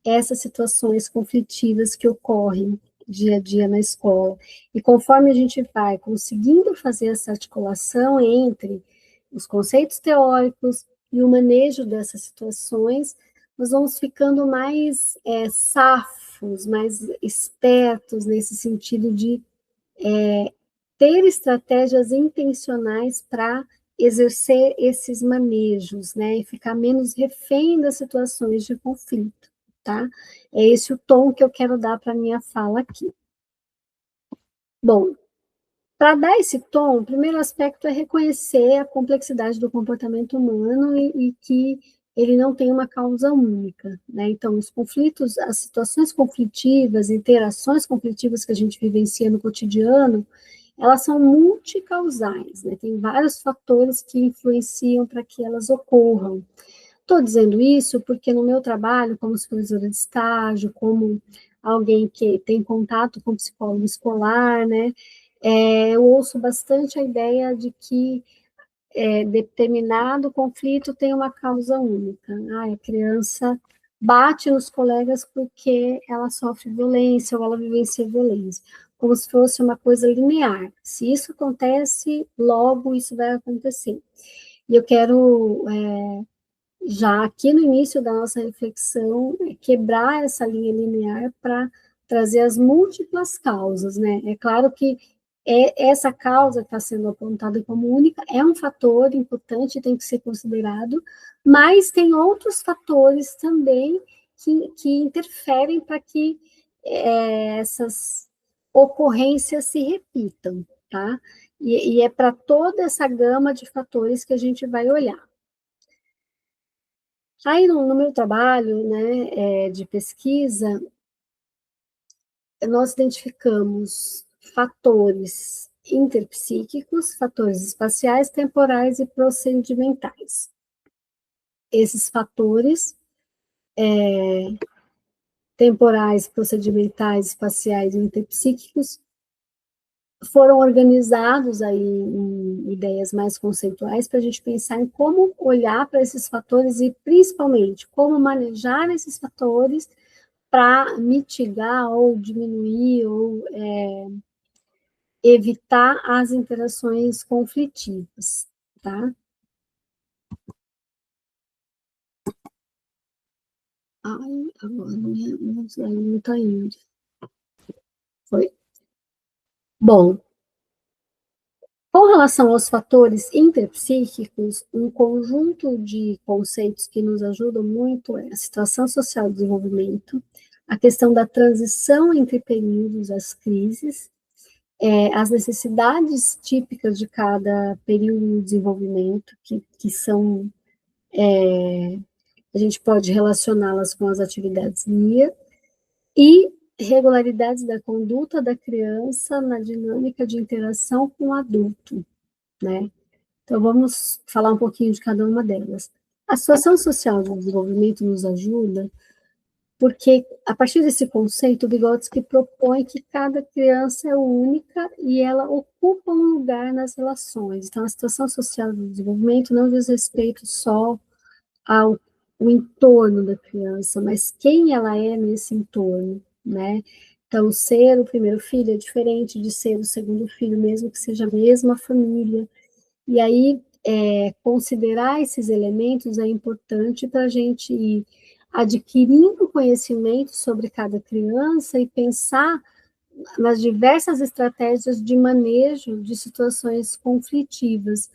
essas situações conflitivas que ocorrem dia a dia na escola. E conforme a gente vai conseguindo fazer essa articulação entre os conceitos teóricos e o manejo dessas situações, nós vamos ficando mais safos, mais espertos nesse sentido de ter estratégias intencionais para exercer esses manejos, né, e ficar menos refém das situações de conflito, tá? É esse o tom que eu quero dar para a minha fala aqui. Bom, para dar esse tom, o primeiro aspecto é reconhecer a complexidade do comportamento humano e que ele não tem uma causa única, né? Então, os conflitos, as situações conflitivas, interações conflitivas que a gente vivencia no cotidiano, elas são multicausais, né? Tem vários fatores que influenciam para que elas ocorram. Estou dizendo isso porque no meu trabalho como supervisora de estágio, como alguém que tem contato com psicólogo escolar, né? Eu ouço bastante a ideia de que determinado conflito tem uma causa única. A criança bate nos colegas porque ela sofre violência ou ela vivencia violência, como se fosse uma coisa linear. Se isso acontece, logo isso vai acontecer. E eu quero, já aqui no início da nossa reflexão, quebrar essa linha linear para trazer as múltiplas causas, né? É claro que essa causa que está sendo apontada como única é um fator importante, tem que ser considerado, mas tem outros fatores também que interferem para que essas ocorrências se repitam, tá? E é para toda essa gama de fatores que a gente vai olhar. Aí, no meu trabalho, né, de pesquisa, nós identificamos fatores interpsíquicos, fatores espaciais, temporais e procedimentais. Esses fatores temporais, procedimentais, espaciais e interpsíquicos foram organizados aí em ideias mais conceituais para a gente pensar em como olhar para esses fatores e, principalmente, como manejar esses fatores para mitigar ou diminuir ou evitar as interações conflitivas, tá? Ai, agora meu slide não está indo. Foi. Bom, com relação aos fatores interpsíquicos, um conjunto de conceitos que nos ajudam muito é a situação social do desenvolvimento, a questão da transição entre períodos, as crises, as necessidades típicas de cada período de desenvolvimento, que são, a gente pode relacioná-las com as atividades guia, e regularidades da conduta da criança na dinâmica de interação com o adulto, né? Então, vamos falar um pouquinho de cada uma delas. A situação social do desenvolvimento nos ajuda porque, a partir desse conceito, o Vygotsky propõe que cada criança é única e ela ocupa um lugar nas relações. Então, a situação social do desenvolvimento não diz respeito só ao entorno da criança, mas quem ela é nesse entorno, né? Então, ser o primeiro filho é diferente de ser o segundo filho, mesmo que seja a mesma família. E aí, considerar esses elementos é importante para a gente ir adquirindo conhecimento sobre cada criança e pensar nas diversas estratégias de manejo de situações conflitivas.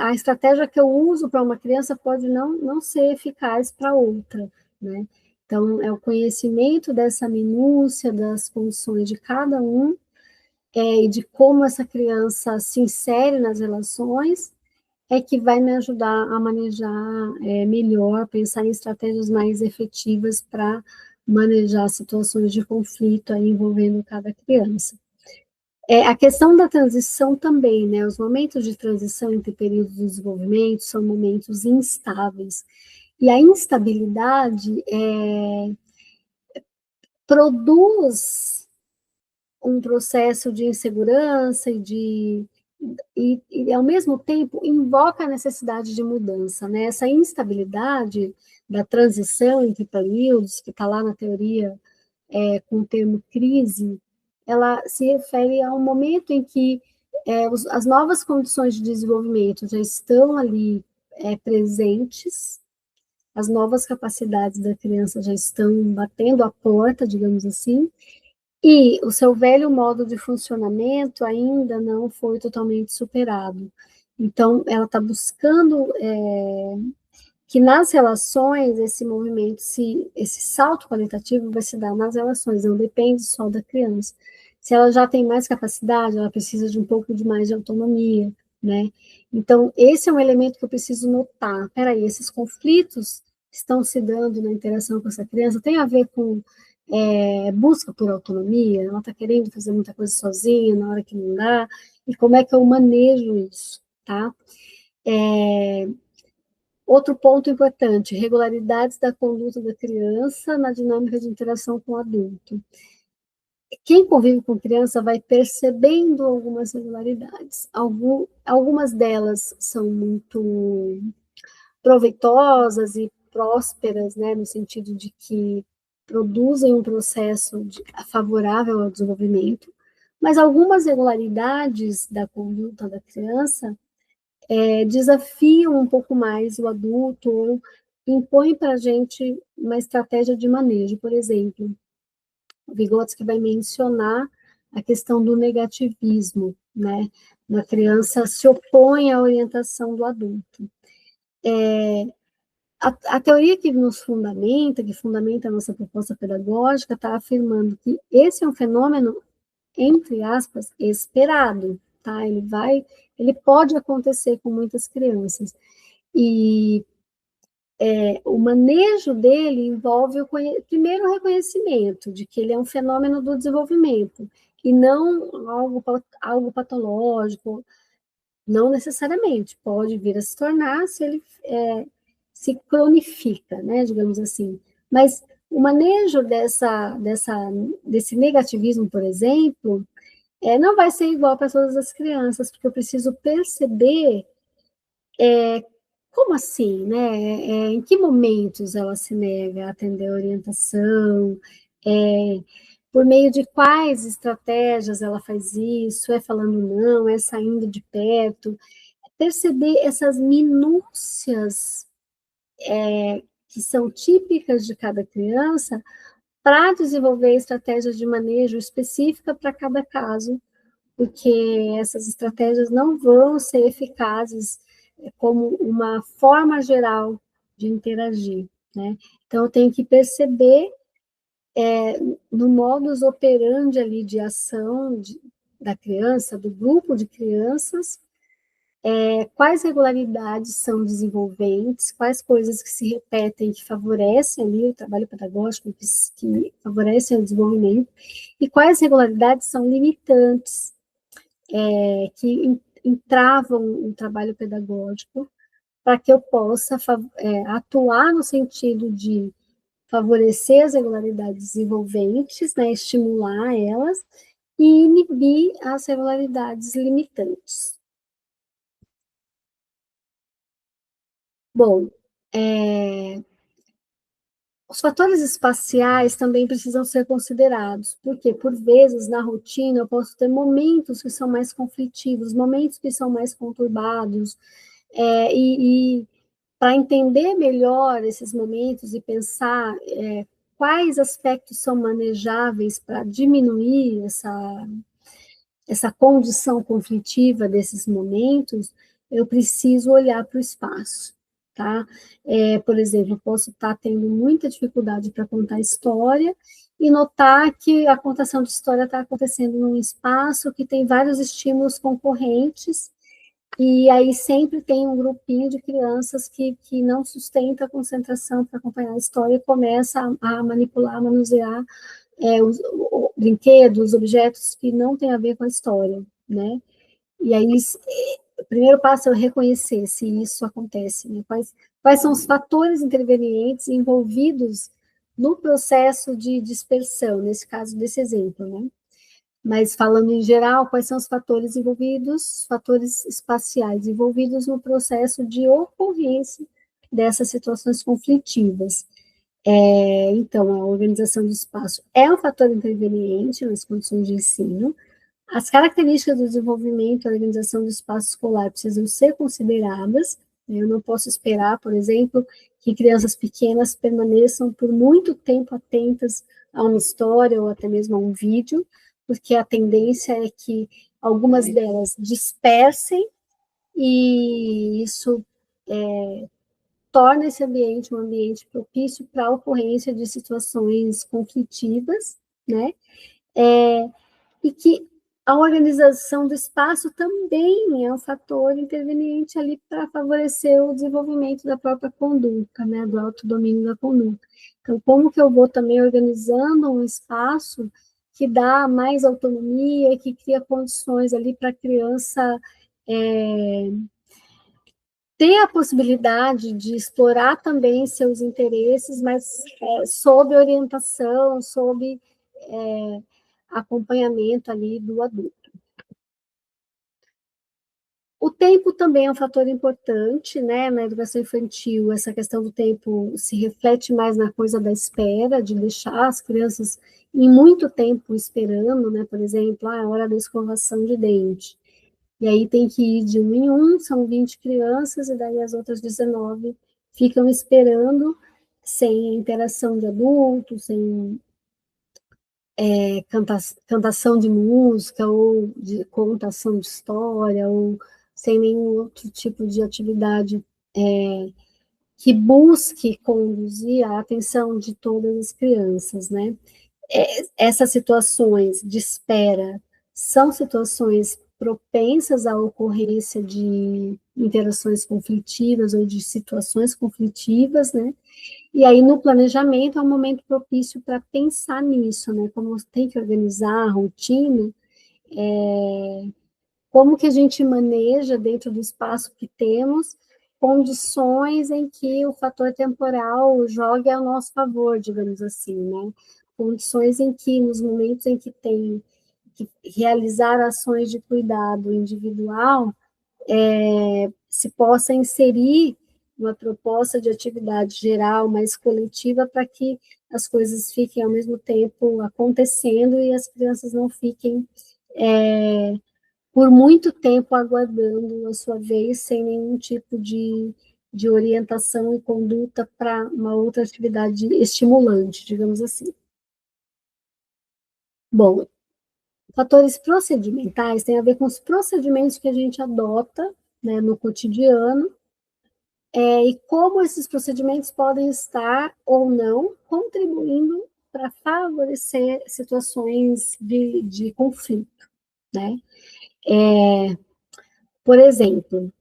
A estratégia que eu uso para uma criança pode não ser eficaz para outra, né? Então, é o conhecimento dessa minúcia das funções de cada um e de como essa criança se insere nas relações, é que vai me ajudar a manejar melhor, pensar em estratégias mais efetivas para manejar situações de conflito aí envolvendo cada criança. A questão da transição também, né? Os momentos de transição entre períodos de desenvolvimento são momentos instáveis. E a instabilidade produz um processo de insegurança e, ao mesmo tempo, invoca a necessidade de mudança, né? Essa instabilidade da transição entre períodos, que está lá na teoria com o termo crise, ela se refere a um momento em que as novas condições de desenvolvimento já estão ali presentes, as novas capacidades da criança já estão batendo a porta, digamos assim, e o seu velho modo de funcionamento ainda não foi totalmente superado. Então, ela está buscando que nas relações esse movimento, esse salto qualitativo vai se dar nas relações, não depende só da criança. Se ela já tem mais capacidade, ela precisa de um pouco de mais de autonomia, né? Então, esse é um elemento que eu preciso notar. Peraí, esses conflitos que estão se dando na interação com essa criança tem a ver com busca por autonomia? Ela está querendo fazer muita coisa sozinha na hora que não dá? E como é que eu manejo isso, tá? Outro ponto importante, regularidades da conduta da criança na dinâmica de interação com o adulto. Quem convive com criança vai percebendo algumas regularidades. Algumas delas são muito proveitosas e prósperas, né, no sentido de que produzem um processo favorável ao desenvolvimento, mas algumas regularidades da conduta da criança desafiam um pouco mais o adulto ou impõem para a gente uma estratégia de manejo. Por exemplo, o Vygotsky vai mencionar a questão do negativismo, né? Uma criança se opõe à orientação do adulto. A teoria que nos fundamenta, que fundamenta a nossa proposta pedagógica, está afirmando que esse é um fenômeno, entre aspas, esperado, tá? Ele pode acontecer com muitas crianças. E o manejo dele envolve primeiro o reconhecimento de que ele é um fenômeno do desenvolvimento e não algo patológico, não necessariamente, pode vir a se tornar se ele se cronifica, né, digamos assim. Mas o manejo desse negativismo, por exemplo, não vai ser igual para todas as crianças, porque eu preciso perceber como assim, né? Em que momentos ela se nega a atender a orientação? Por meio de quais estratégias ela faz isso? É falando não? É saindo de perto? Perceber essas minúcias que são típicas de cada criança para desenvolver estratégias de manejo específica para cada caso, porque essas estratégias não vão ser eficazes como uma forma geral de interagir, né? Então, eu tenho que perceber no modus operandi ali de ação da criança, do grupo de crianças, quais regularidades são desenvolventes, quais coisas que se repetem que favorecem ali o trabalho pedagógico, que favorecem o desenvolvimento, e quais regularidades são limitantes, que entravam o trabalho pedagógico, para que eu possa atuar no sentido de favorecer as regularidades desenvolventes, né, estimular elas, e inibir as regularidades limitantes. Bom, os fatores espaciais também precisam ser considerados, porque, por vezes, na rotina, eu posso ter momentos que são mais conflitivos, momentos que são mais conturbados, e para entender melhor esses momentos e pensar quais aspectos são manejáveis para diminuir essa condição conflitiva desses momentos, eu preciso olhar para o espaço, tá? Por exemplo, eu posso estar tendo muita dificuldade para contar história e notar que a contação de história está acontecendo num espaço que tem vários estímulos concorrentes, e aí sempre tem um grupinho de crianças que não sustenta a concentração para acompanhar a história e começa a manipular, a manusear os brinquedos, objetos que não têm a ver com a história, né? E aí, o primeiro passo é reconhecer se isso acontece, né? Quais são os fatores intervenientes envolvidos no processo de dispersão, nesse caso desse exemplo, né? Mas falando em geral, quais são os fatores envolvidos, fatores espaciais envolvidos no processo de ocorrência dessas situações conflitivas. Então, a organização do espaço é um fator interveniente nas condições de ensino. As características do desenvolvimento e organização do espaço escolar precisam ser consideradas. Eu não posso esperar, por exemplo, que crianças pequenas permaneçam por muito tempo atentas a uma história ou até mesmo a um vídeo, porque a tendência é que algumas delas dispersem e isso torna esse ambiente um ambiente propício para a ocorrência de situações conflitivas, né? E que a organização do espaço também é um fator interveniente ali para favorecer o desenvolvimento da própria conduta, né, do autodomínio da conduta. Então, como que eu vou também organizando um espaço que dá mais autonomia, que cria condições ali para a criança ter a possibilidade de explorar também seus interesses, mas sob orientação, sob acompanhamento ali do adulto. O tempo também é um fator importante, né, na educação infantil, essa questão do tempo se reflete mais na coisa da espera, de deixar as crianças em muito tempo esperando, né, por exemplo, a hora da escovação de dente. E aí tem que ir de um em um, são 20 crianças, e daí as outras 19 ficam esperando, sem interação de adultos, sem cantação de música, ou de contação de história, ou sem nenhum outro tipo de atividade que busque conduzir a atenção de todas as crianças, né? Essas situações de espera são situações propensas à ocorrência de interações conflitivas ou de situações conflitivas, né? E aí, no planejamento, é um momento propício para pensar nisso, né? Como tem que organizar a rotina, como que a gente maneja, dentro do espaço que temos, condições em que o fator temporal jogue a nosso favor, digamos assim, né? Condições em que, nos momentos em que tem que realizar ações de cuidado individual, se possa inserir uma proposta de atividade geral, mais coletiva, para que as coisas fiquem ao mesmo tempo acontecendo e as crianças não fiquem por muito tempo aguardando a sua vez, sem nenhum tipo de orientação e conduta para uma outra atividade estimulante, digamos assim. Bom, fatores procedimentais têm a ver com os procedimentos que a gente adota, né, no cotidiano, e como esses procedimentos podem estar ou não contribuindo para favorecer situações de conflito, né? Por exemplo,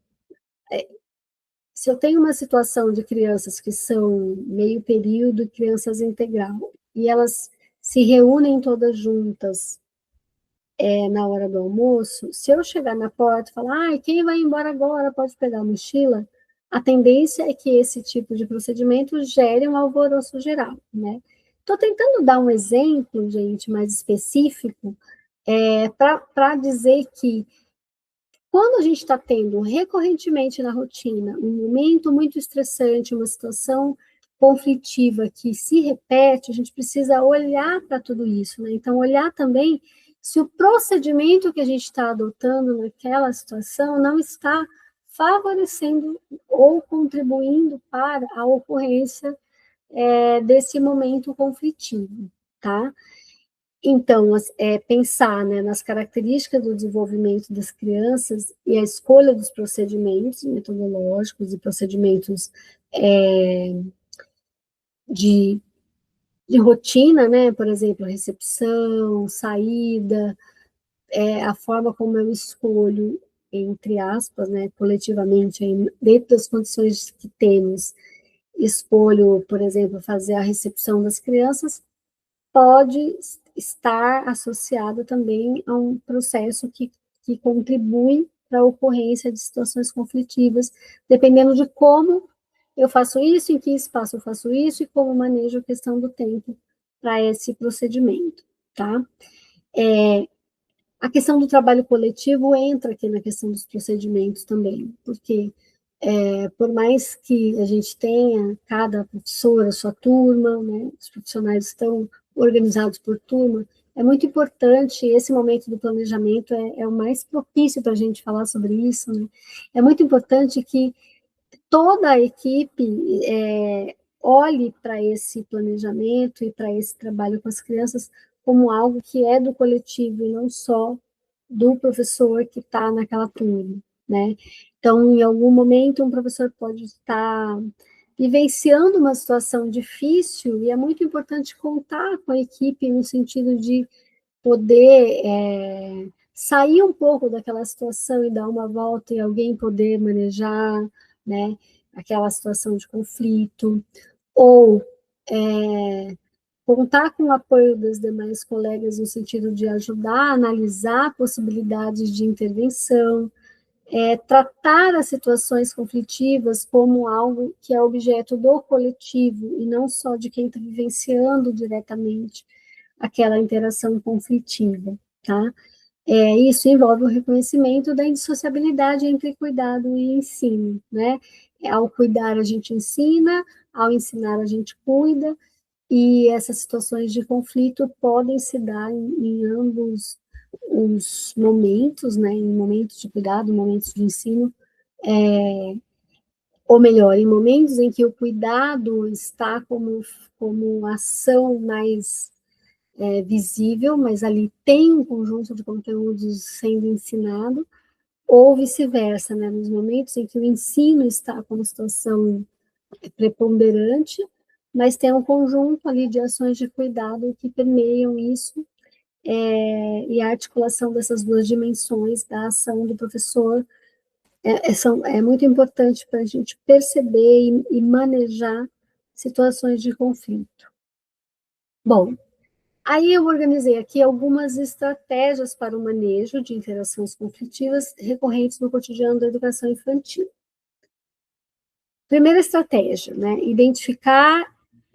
se eu tenho uma situação de crianças que são meio período e crianças integral, e elas se reúnem todas juntas na hora do almoço, se eu chegar na porta e falar, quem vai embora agora pode pegar a mochila, a tendência é que esse tipo de procedimento gere um alvoroço geral, né? Estou tentando dar um exemplo, gente, mais específico, para dizer que quando a gente está tendo recorrentemente na rotina um momento muito estressante, uma situação conflitiva que se repete, a gente precisa olhar para tudo isso, né? Então, olhar também se o procedimento que a gente está adotando naquela situação não está favorecendo ou contribuindo para a ocorrência desse momento conflitivo, tá? Então, pensar, né, nas características do desenvolvimento das crianças e a escolha dos procedimentos metodológicos e procedimentos de de rotina, né? Por exemplo, recepção, saída, a forma como eu escolho, entre aspas, né, coletivamente, dentro das condições que temos, escolho, por exemplo, fazer a recepção das crianças, pode estar associado também a um processo que contribui para a ocorrência de situações conflitivas, dependendo de como eu faço isso, em que espaço eu faço isso e como manejo a questão do tempo para esse procedimento, tá? A questão do trabalho coletivo entra aqui na questão dos procedimentos também, porque por mais que a gente tenha cada professor, a sua turma, né, os profissionais estão organizados por turma, é muito importante, esse momento do planejamento é o mais propício para a gente falar sobre isso, né? É muito importante que toda a equipe olhe para esse planejamento e para esse trabalho com as crianças como algo que é do coletivo e não só do professor que está naquela turma, né? Então, em algum momento, um professor pode estar vivenciando uma situação difícil e é muito importante contar com a equipe no sentido de poder sair um pouco daquela situação e dar uma volta e alguém poder manejar, né, aquela situação de conflito, ou contar com o apoio dos demais colegas no sentido de ajudar a analisar possibilidades de intervenção, tratar as situações conflitivas como algo que é objeto do coletivo e não só de quem está vivenciando diretamente aquela interação conflitiva, tá? Isso envolve o reconhecimento da indissociabilidade entre cuidado e ensino, né? Ao cuidar a gente ensina, ao ensinar a gente cuida, e essas situações de conflito podem se dar em ambos os momentos, né? Em momentos de cuidado, momentos de ensino, ou melhor, em momentos em que o cuidado está como ação mais visível, mas ali tem um conjunto de conteúdos sendo ensinado, ou vice-versa, né? Nos momentos em que o ensino está como situação preponderante, mas tem um conjunto ali de ações de cuidado que permeiam isso, e a articulação dessas duas dimensões da ação do professor é muito importante para a gente perceber e manejar situações de conflito. Bom, aí eu organizei aqui algumas estratégias para o manejo de interações conflitivas recorrentes no cotidiano da educação infantil. Primeira estratégia, né? Identificar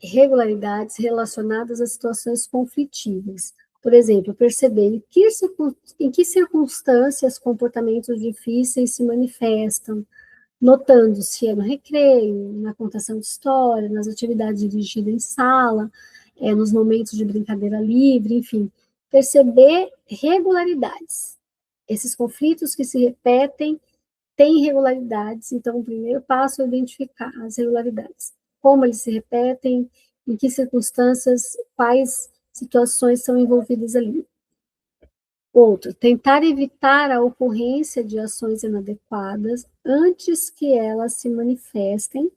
irregularidades relacionadas a situações conflitivas. Por exemplo, perceber em que circunstâncias comportamentos difíceis se manifestam, notando se é no recreio, na contação de história, nas atividades dirigidas em sala, nos momentos de brincadeira livre, enfim, perceber regularidades. Esses conflitos que se repetem têm irregularidades, então o primeiro passo é identificar as irregularidades. Como eles se repetem, em que circunstâncias, quais situações são envolvidas ali. Outro, tentar evitar a ocorrência de ações inadequadas antes que elas se manifestem,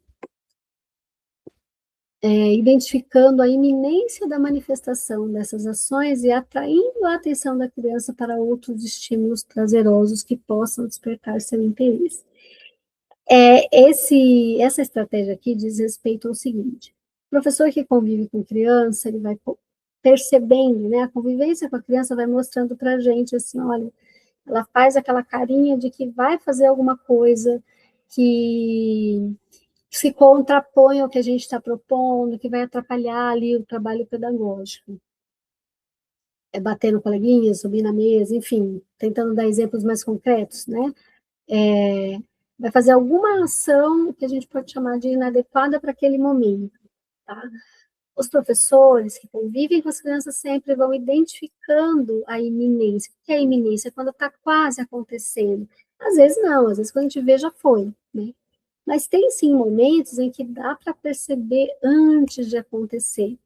identificando a iminência da manifestação dessas ações e atraindo a atenção da criança para outros estímulos prazerosos que possam despertar seu interesse. Essa estratégia aqui diz respeito ao seguinte: o professor que convive com criança, ele vai percebendo, né, a convivência com a criança vai mostrando para a gente, assim, olha, ela faz aquela carinha de que vai fazer alguma coisa que se contrapõe ao que a gente está propondo, que vai atrapalhar ali o trabalho pedagógico. Bater no coleguinha, subir na mesa, enfim, tentando dar exemplos mais concretos, né? Vai fazer alguma ação que a gente pode chamar de inadequada para aquele momento, tá? Os professores que convivem com as crianças sempre vão identificando a iminência. O que é a iminência? Quando está quase acontecendo. Às vezes não, às vezes quando a gente vê já foi, né? Mas tem sim momentos em que dá para perceber antes de acontecer.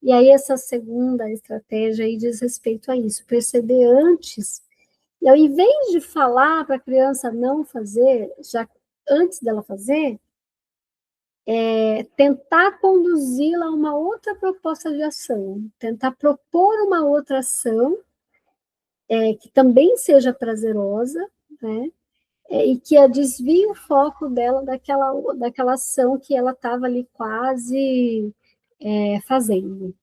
E aí essa segunda estratégia aí diz respeito a isso, perceber antes. E ao invés de falar para a criança não fazer, já antes dela fazer, tentar conduzi-la a uma outra proposta de ação, tentar propor uma outra ação que também seja prazerosa, né? E que a desvie o foco dela daquela ação que ela estava ali quase fazendo.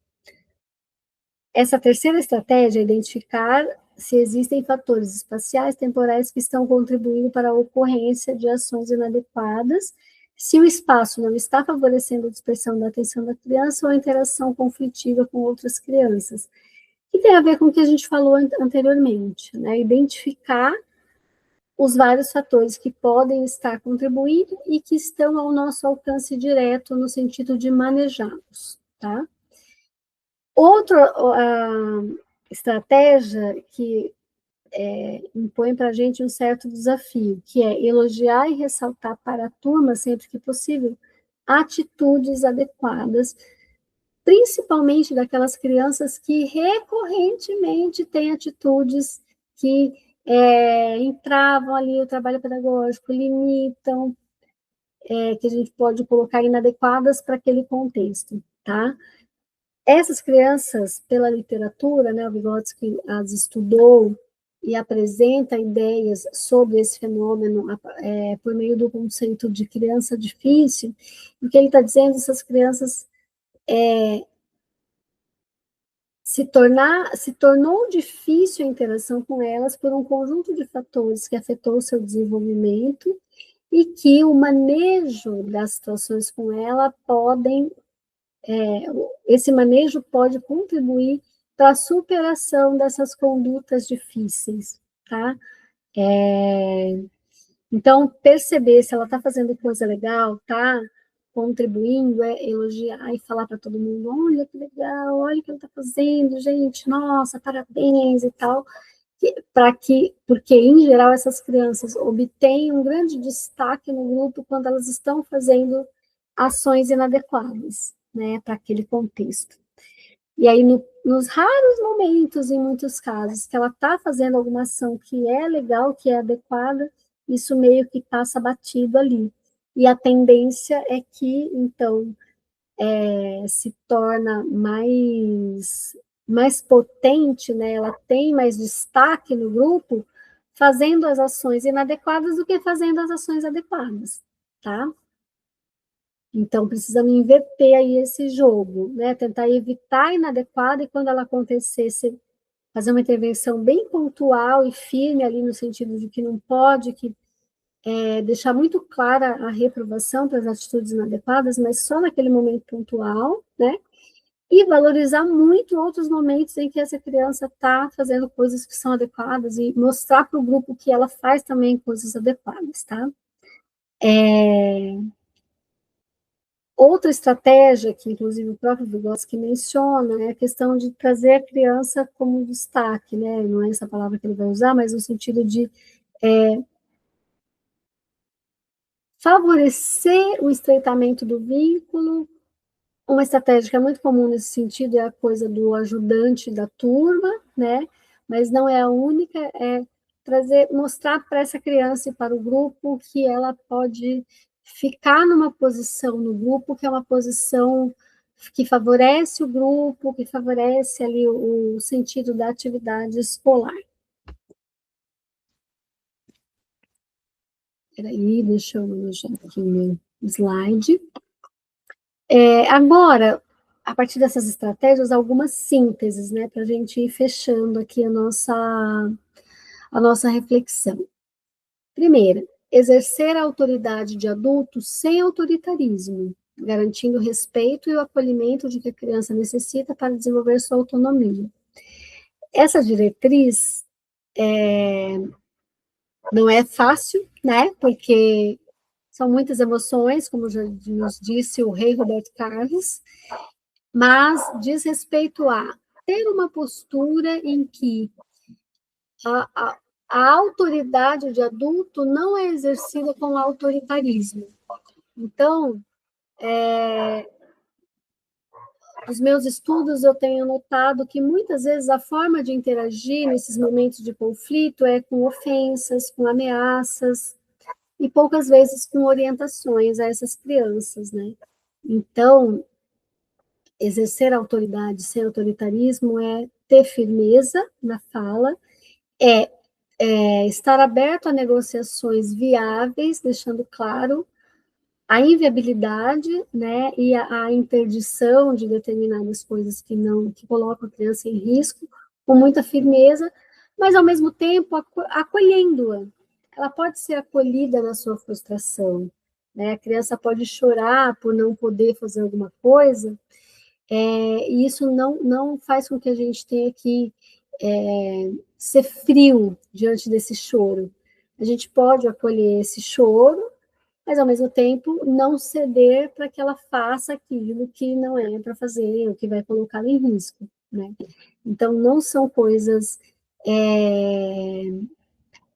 Essa terceira estratégia é identificar se existem fatores espaciais temporais que estão contribuindo para a ocorrência de ações inadequadas, se o espaço não está favorecendo a dispersão da atenção da criança ou a interação conflitiva com outras crianças. Que tem a ver com o que a gente falou anteriormente, né? Identificar os vários fatores que podem estar contribuindo e que estão ao nosso alcance direto no sentido de manejá-los, tá? Outra estratégia que impõe para a gente um certo desafio, que é elogiar e ressaltar para a turma, sempre que possível, atitudes adequadas, principalmente daquelas crianças que recorrentemente têm atitudes que entravam ali o trabalho pedagógico, limitam, que a gente pode colocar inadequadas para aquele contexto, tá? Essas crianças, pela literatura, né, o Vygotsky as estudou e apresenta ideias sobre esse fenômeno por meio do conceito de criança difícil. O que ele está dizendo, essas crianças se tornou difícil a interação com elas por um conjunto de fatores que afetou o seu desenvolvimento e que o manejo das situações com ela esse manejo pode contribuir para a superação dessas condutas difíceis, tá? Então, perceber se ela está fazendo coisa legal, tá contribuindo, elogiar e falar para todo mundo, olha que legal, olha o que ela está fazendo, gente, nossa, parabéns e tal, porque, em geral, essas crianças obtêm um grande destaque no grupo quando elas estão fazendo ações inadequadas, né, para aquele contexto. E aí, nos raros momentos, em muitos casos, que ela está fazendo alguma ação que é legal, que é adequada, isso meio que passa batido ali. E a tendência é que, então, se torna mais potente, né? Ela tem mais destaque no grupo, fazendo as ações inadequadas do que fazendo as ações adequadas, tá? Então, precisamos inverter aí esse jogo, né? Tentar evitar a inadequada e, quando ela acontecesse, fazer uma intervenção bem pontual e firme ali no sentido de que não pode, deixar muito clara a reprovação para as atitudes inadequadas, mas só naquele momento pontual, né? E valorizar muito outros momentos em que essa criança está fazendo coisas que são adequadas e mostrar para o grupo que ela faz também coisas adequadas, tá? Outra estratégia, que inclusive o próprio Vygotsky menciona, é a questão de trazer a criança como destaque, né? Não é essa palavra que ele vai usar, mas no sentido de favorecer o estreitamento do vínculo. Uma estratégia que é muito comum nesse sentido é a coisa do ajudante da turma, né? Mas não é a única, mostrar para essa criança e para o grupo que ela pode ficar numa posição no grupo que é uma posição que favorece o grupo, que favorece ali o sentido da atividade escolar. Peraí, deixa eu mostrar aqui o meu slide. Agora, a partir dessas estratégias, algumas sínteses, né, para a gente ir fechando aqui a nossa reflexão. Primeira, exercer a autoridade de adultos sem autoritarismo, garantindo o respeito e o acolhimento de que a criança necessita para desenvolver sua autonomia. Essa diretriz não é fácil, né, porque são muitas emoções, como já nos disse o rei Roberto Carlos, mas diz respeito a ter uma postura em que a autoridade de adulto não é exercida com autoritarismo. Então, nos meus estudos, eu tenho notado que muitas vezes a forma de interagir nesses momentos de conflito é com ofensas, com ameaças, e poucas vezes com orientações a essas crianças, né? Então, exercer autoridade sem autoritarismo é ter firmeza na fala, é, estar aberto a negociações viáveis, deixando claro a inviabilidade, né, e a interdição de determinadas coisas que colocam a criança em risco, com muita firmeza, mas ao mesmo tempo acolhendo-a. Ela pode ser acolhida na sua frustração, né? A criança pode chorar por não poder fazer alguma coisa, e isso não faz com que a gente tenha que ser frio diante desse choro. A gente pode acolher esse choro, mas ao mesmo tempo não ceder para que ela faça aquilo que não é para fazer, o que vai colocá-la em risco, né? Então não são coisas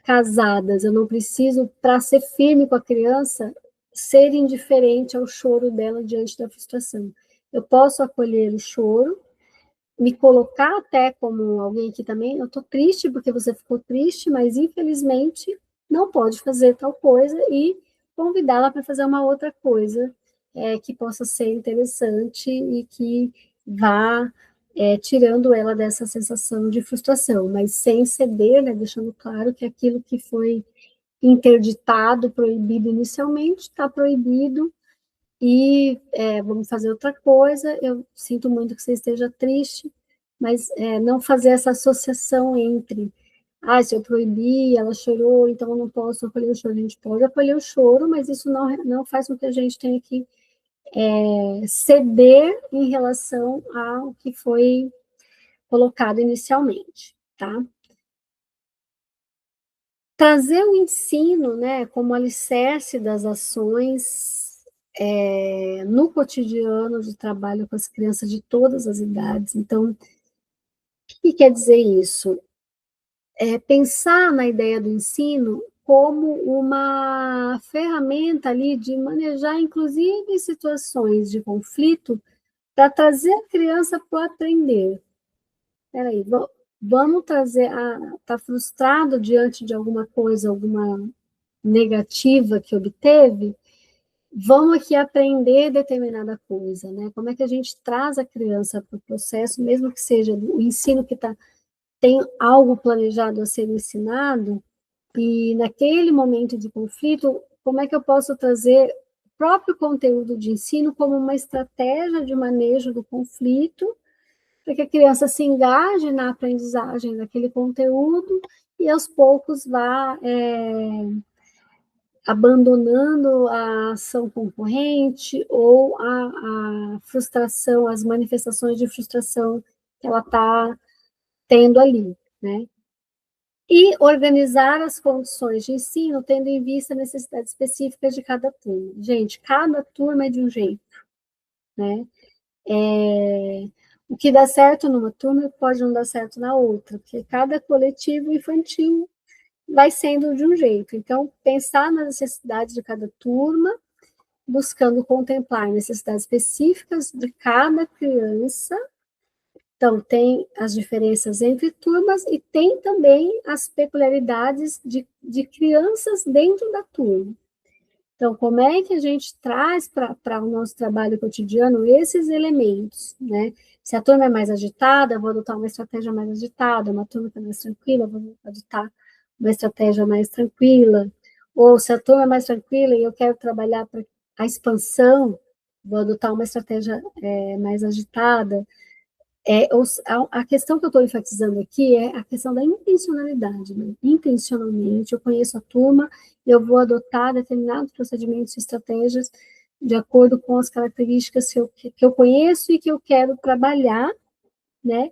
casadas. Eu não preciso, para ser firme com a criança, ser indiferente ao choro dela diante da frustração. Eu posso acolher o choro, me colocar até como alguém que também, eu estou triste porque você ficou triste, mas infelizmente não pode fazer tal coisa, e convidá-la para fazer uma outra coisa que possa ser interessante e que vá tirando ela dessa sensação de frustração, mas sem ceder, né, deixando claro que aquilo que foi interditado, proibido inicialmente, está proibido, e vamos fazer outra coisa. Eu sinto muito que você esteja triste, mas não fazer essa associação entre, se eu proibir, ela chorou, então eu não posso acolher o choro. A gente pode acolher o choro, mas isso não faz com que a gente tenha que ceder em relação ao que foi colocado inicialmente, tá? Trazer o ensino, né, como alicerce das ações no cotidiano de trabalho com as crianças de todas as idades. Então, o que quer dizer isso? Pensar na ideia do ensino como uma ferramenta ali de manejar, inclusive, situações de conflito, para trazer a criança para o aprender. Peraí, vamos trazer, está frustrado diante de alguma coisa, alguma negativa que obteve, vamos aqui aprender determinada coisa, né? Como é que a gente traz a criança para o processo, mesmo que seja o ensino que tem algo planejado a ser ensinado, e naquele momento de conflito, como é que eu posso trazer o próprio conteúdo de ensino como uma estratégia de manejo do conflito, para que a criança se engaje na aprendizagem daquele conteúdo e aos poucos vá abandonando a ação concorrente ou a frustração, as manifestações de frustração que ela está tendo ali, né? E organizar as condições de ensino tendo em vista necessidades específicas de cada turma. Gente, cada turma é de um jeito, né? O que dá certo numa turma pode não dar certo na outra, porque cada coletivo infantil vai sendo de um jeito. Então, pensar nas necessidades de cada turma, buscando contemplar necessidades específicas de cada criança. Então, tem as diferenças entre turmas e tem também as peculiaridades de crianças dentro da turma. Então, como é que a gente traz para o nosso trabalho cotidiano esses elementos, né? Se a turma é mais agitada, eu vou adotar uma estratégia mais agitada, uma turma que é mais tranquila, eu vou adotar uma estratégia mais tranquila. Ou se a turma é mais tranquila e eu quero trabalhar para a expansão, vou adotar uma estratégia mais agitada. A questão que eu estou enfatizando aqui é a questão da intencionalidade, né? Intencionalmente, eu conheço a turma, eu vou adotar determinados procedimentos e estratégias de acordo com as características que eu conheço e que eu quero trabalhar, né?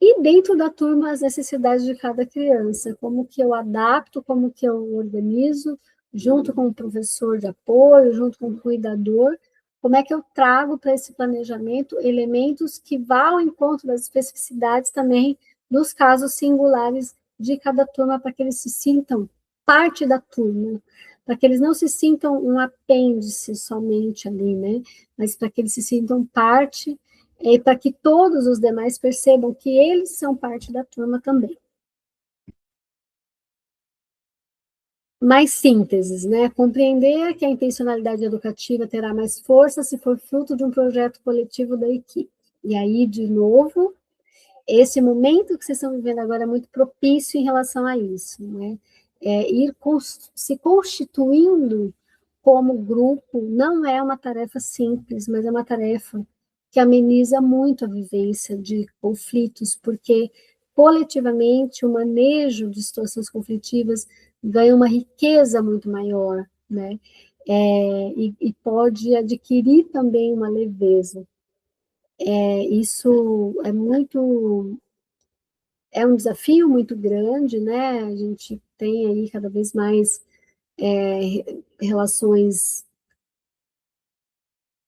E dentro da turma, as necessidades de cada criança, como que eu adapto, como que eu organizo, junto com o professor de apoio, junto com o cuidador, como é que eu trago para esse planejamento elementos que vá ao encontro das especificidades também dos casos singulares de cada turma, para que eles se sintam parte da turma, para que eles não se sintam um apêndice somente ali, né? Mas para que eles se sintam parte para que todos os demais percebam que eles são parte da turma também. mais sínteses, né? Compreender que a intencionalidade educativa terá mais força se for fruto de um projeto coletivo da equipe. E aí, de novo, esse momento que vocês estão vivendo agora é muito propício em relação a isso, né? Ir se constituindo como grupo não é uma tarefa simples, mas é uma tarefa que ameniza muito a vivência de conflitos, porque coletivamente o manejo de situações ganha uma riqueza muito maior, né? E pode adquirir também uma leveza. Isso é um desafio muito grande, né? A gente tem aí cada vez mais relações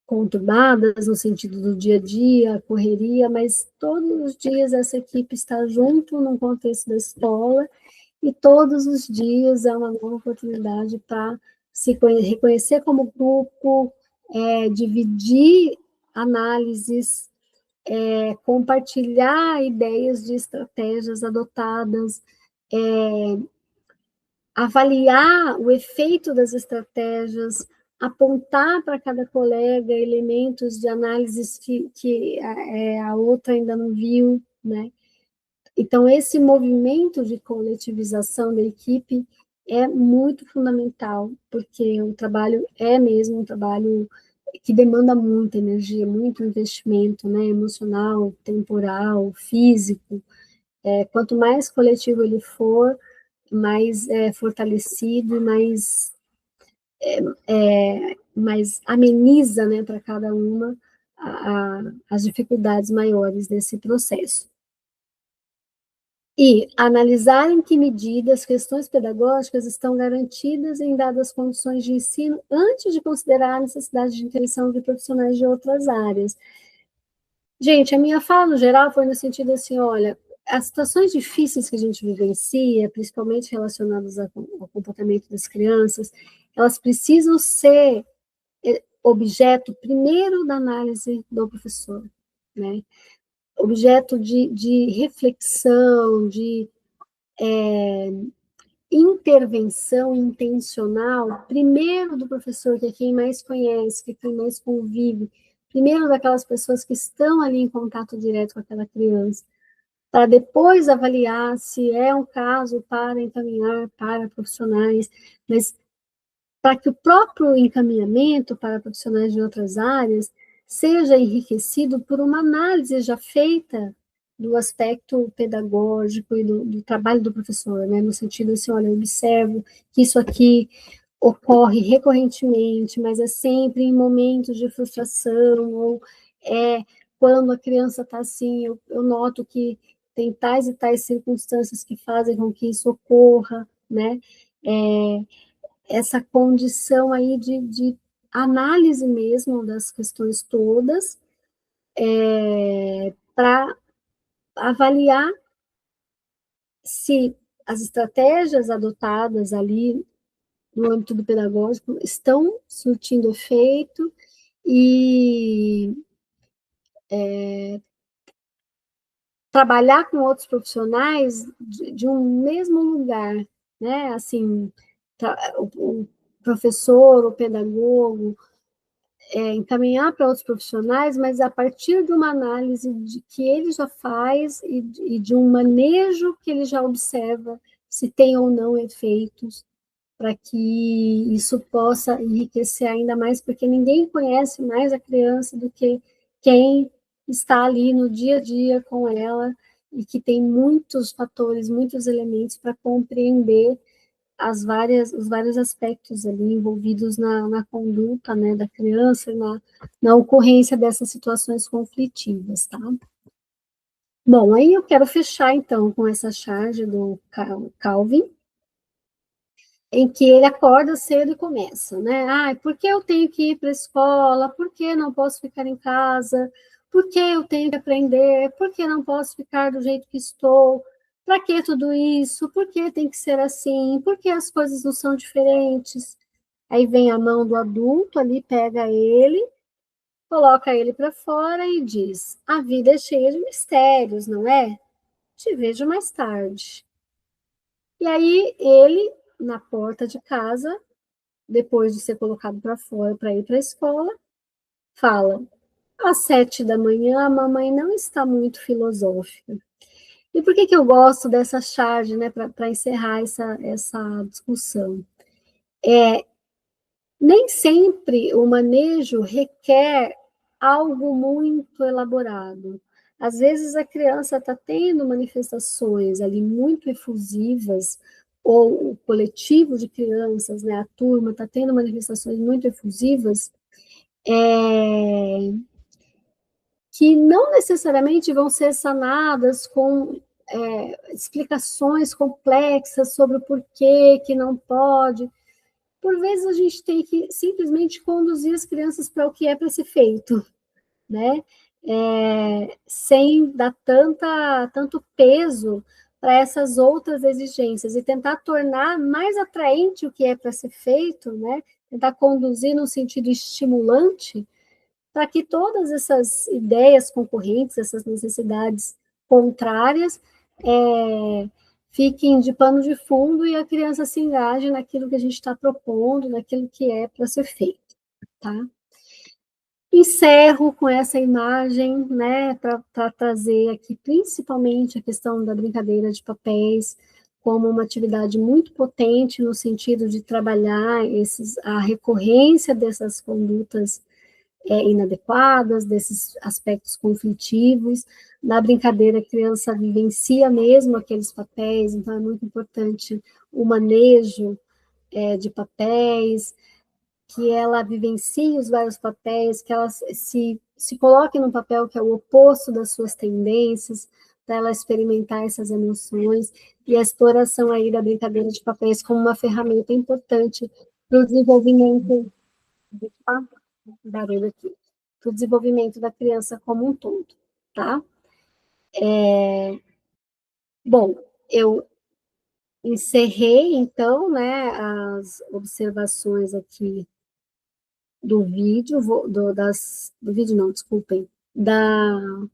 conturbadas no sentido do dia a dia, correria, mas todos os dias essa equipe está junto no contexto da escola e todos os dias é uma nova oportunidade para se reconhecer como grupo, dividir análises, compartilhar ideias de estratégias adotadas, avaliar o efeito das estratégias, apontar para cada colega elementos de análises que a outra ainda não viu, né? Então, esse movimento de coletivização da equipe é muito fundamental, porque o trabalho é mesmo um trabalho que demanda muita energia, muito investimento, né, emocional, temporal, físico. Quanto mais coletivo ele for, mais fortalecido e mais ameniza, né, para cada uma as dificuldades maiores desse processo. E analisar em que medida as questões pedagógicas estão garantidas em dadas condições de ensino antes de considerar a necessidade de intervenção de profissionais de outras áreas. Gente, a minha fala, no geral, foi no sentido assim, olha, as situações difíceis que a gente vivencia, principalmente relacionadas ao comportamento das crianças, elas precisam ser objeto, primeiro, da análise do professor, né? Objeto de reflexão, de intervenção intencional, primeiro do professor, que é quem mais conhece, que é quem mais convive, primeiro daquelas pessoas que estão ali em contato direto com aquela criança, para depois avaliar se é um caso para encaminhar para profissionais, mas para que o próprio encaminhamento para profissionais de outras áreas seja enriquecido por uma análise já feita do aspecto pedagógico e do trabalho do professor, né? No sentido assim, olha, eu observo que isso aqui ocorre recorrentemente, mas é sempre em momentos de frustração, ou quando a criança está assim, eu noto que tem tais e tais circunstâncias que fazem com que isso ocorra, né? Essa condição aí de análise mesmo das questões todas, para avaliar se as estratégias adotadas ali no âmbito do pedagógico estão surtindo efeito e trabalhar com outros profissionais de um mesmo lugar, né? Assim, o professor, o pedagogo, encaminhar para outros profissionais, mas a partir de uma análise que ele já faz e de um manejo que ele já observa se tem ou não efeitos, para que isso possa enriquecer ainda mais, porque ninguém conhece mais a criança do que quem está ali no dia a dia com ela e que tem muitos fatores, muitos elementos para compreender os vários aspectos ali envolvidos na conduta, né, da criança, na ocorrência dessas situações conflitivas, tá? Bom, aí eu quero fechar, então, com essa charge do Calvin, em que ele acorda cedo e começa, né? Ah, por que eu tenho que ir para a escola? Por que não posso ficar em casa? Por que eu tenho que aprender? Por que não posso ficar do jeito que estou? Para que tudo isso? Por que tem que ser assim? Por que as coisas não são diferentes? Aí vem a mão do adulto ali, pega ele, coloca ele para fora e diz: a vida é cheia de mistérios, não é? Te vejo mais tarde. E aí ele na porta de casa, depois de ser colocado para fora para ir para a escola, fala: às 7 da manhã, a mamãe não está muito filosófica. E por que eu gosto dessa charge, né, para encerrar essa discussão? Nem sempre o manejo requer algo muito elaborado. Às vezes a criança está tendo manifestações ali muito efusivas, ou o coletivo de crianças, né, a turma está tendo manifestações muito efusivas, que não necessariamente vão ser sanadas com explicações complexas sobre o porquê que não pode. Por vezes a gente tem que simplesmente conduzir as crianças para o que é para ser feito, né? Sem dar tanto peso para essas outras exigências e tentar tornar mais atraente o que é para ser feito, né? Tentar conduzir no sentido estimulante para que todas essas ideias concorrentes, essas necessidades contrárias, fiquem de pano de fundo e a criança se engaje naquilo que a gente está propondo, naquilo que é para ser feito, tá? Encerro com essa imagem, né, para trazer aqui principalmente a questão da brincadeira de papéis como uma atividade muito potente no sentido de trabalhar a recorrência dessas condutas inadequadas, desses aspectos conflitivos. Na brincadeira, a criança vivencia mesmo aqueles papéis, então é muito importante o manejo de papéis, que ela vivencie os vários papéis, que ela se coloque num papel que é o oposto das suas tendências, para ela experimentar essas emoções, e a exploração aí da brincadeira de papéis como uma ferramenta importante para o desenvolvimento barulho aqui, para o desenvolvimento da criança como um todo, tá? Bom, eu encerrei, então, né, as observações aqui do vídeo, do vídeo não, desculpem, dos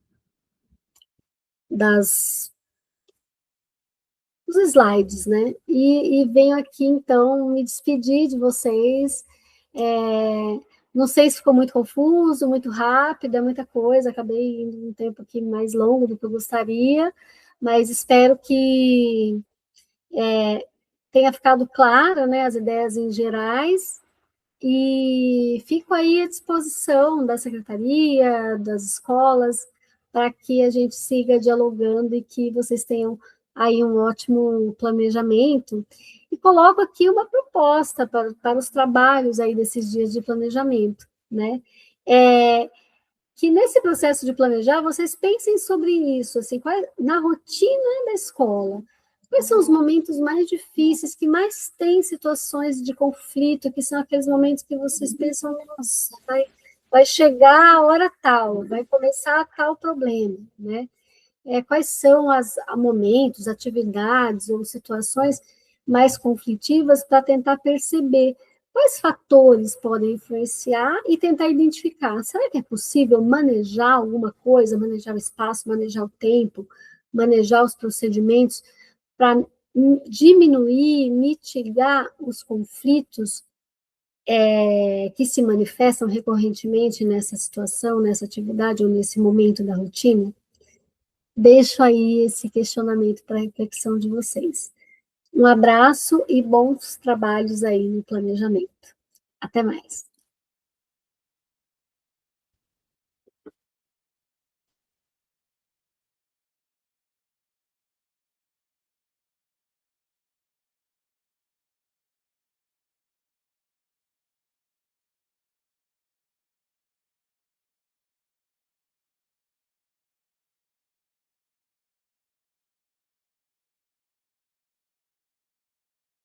slides, né? E venho aqui, então, me despedir de vocês. Não sei se ficou muito confuso, muito rápido, é muita coisa, acabei indo um tempo aqui mais longo do que eu gostaria, mas espero que tenha ficado claro, né, as ideias em gerais, e fico aí à disposição da secretaria, das escolas, para que a gente siga dialogando e que vocês tenham aí um ótimo planejamento. E coloco aqui uma proposta para os trabalhos aí desses dias de planejamento, né? Que nesse processo de planejar, vocês pensem sobre isso, assim, na rotina da escola. Quais são os momentos mais difíceis, que mais têm situações de conflito, que são aqueles momentos que vocês pensam, nossa, vai chegar a hora tal, vai começar tal problema, né? Quais são os momentos, atividades ou situações mais conflitivas para tentar perceber quais fatores podem influenciar e tentar identificar. Será que é possível manejar alguma coisa, manejar o espaço, manejar o tempo, manejar os procedimentos para diminuir, mitigar os conflitos que se manifestam recorrentemente nessa situação, nessa atividade ou nesse momento da rotina? Deixo aí esse questionamento para reflexão de vocês. Um abraço e bons trabalhos aí no planejamento. Até mais.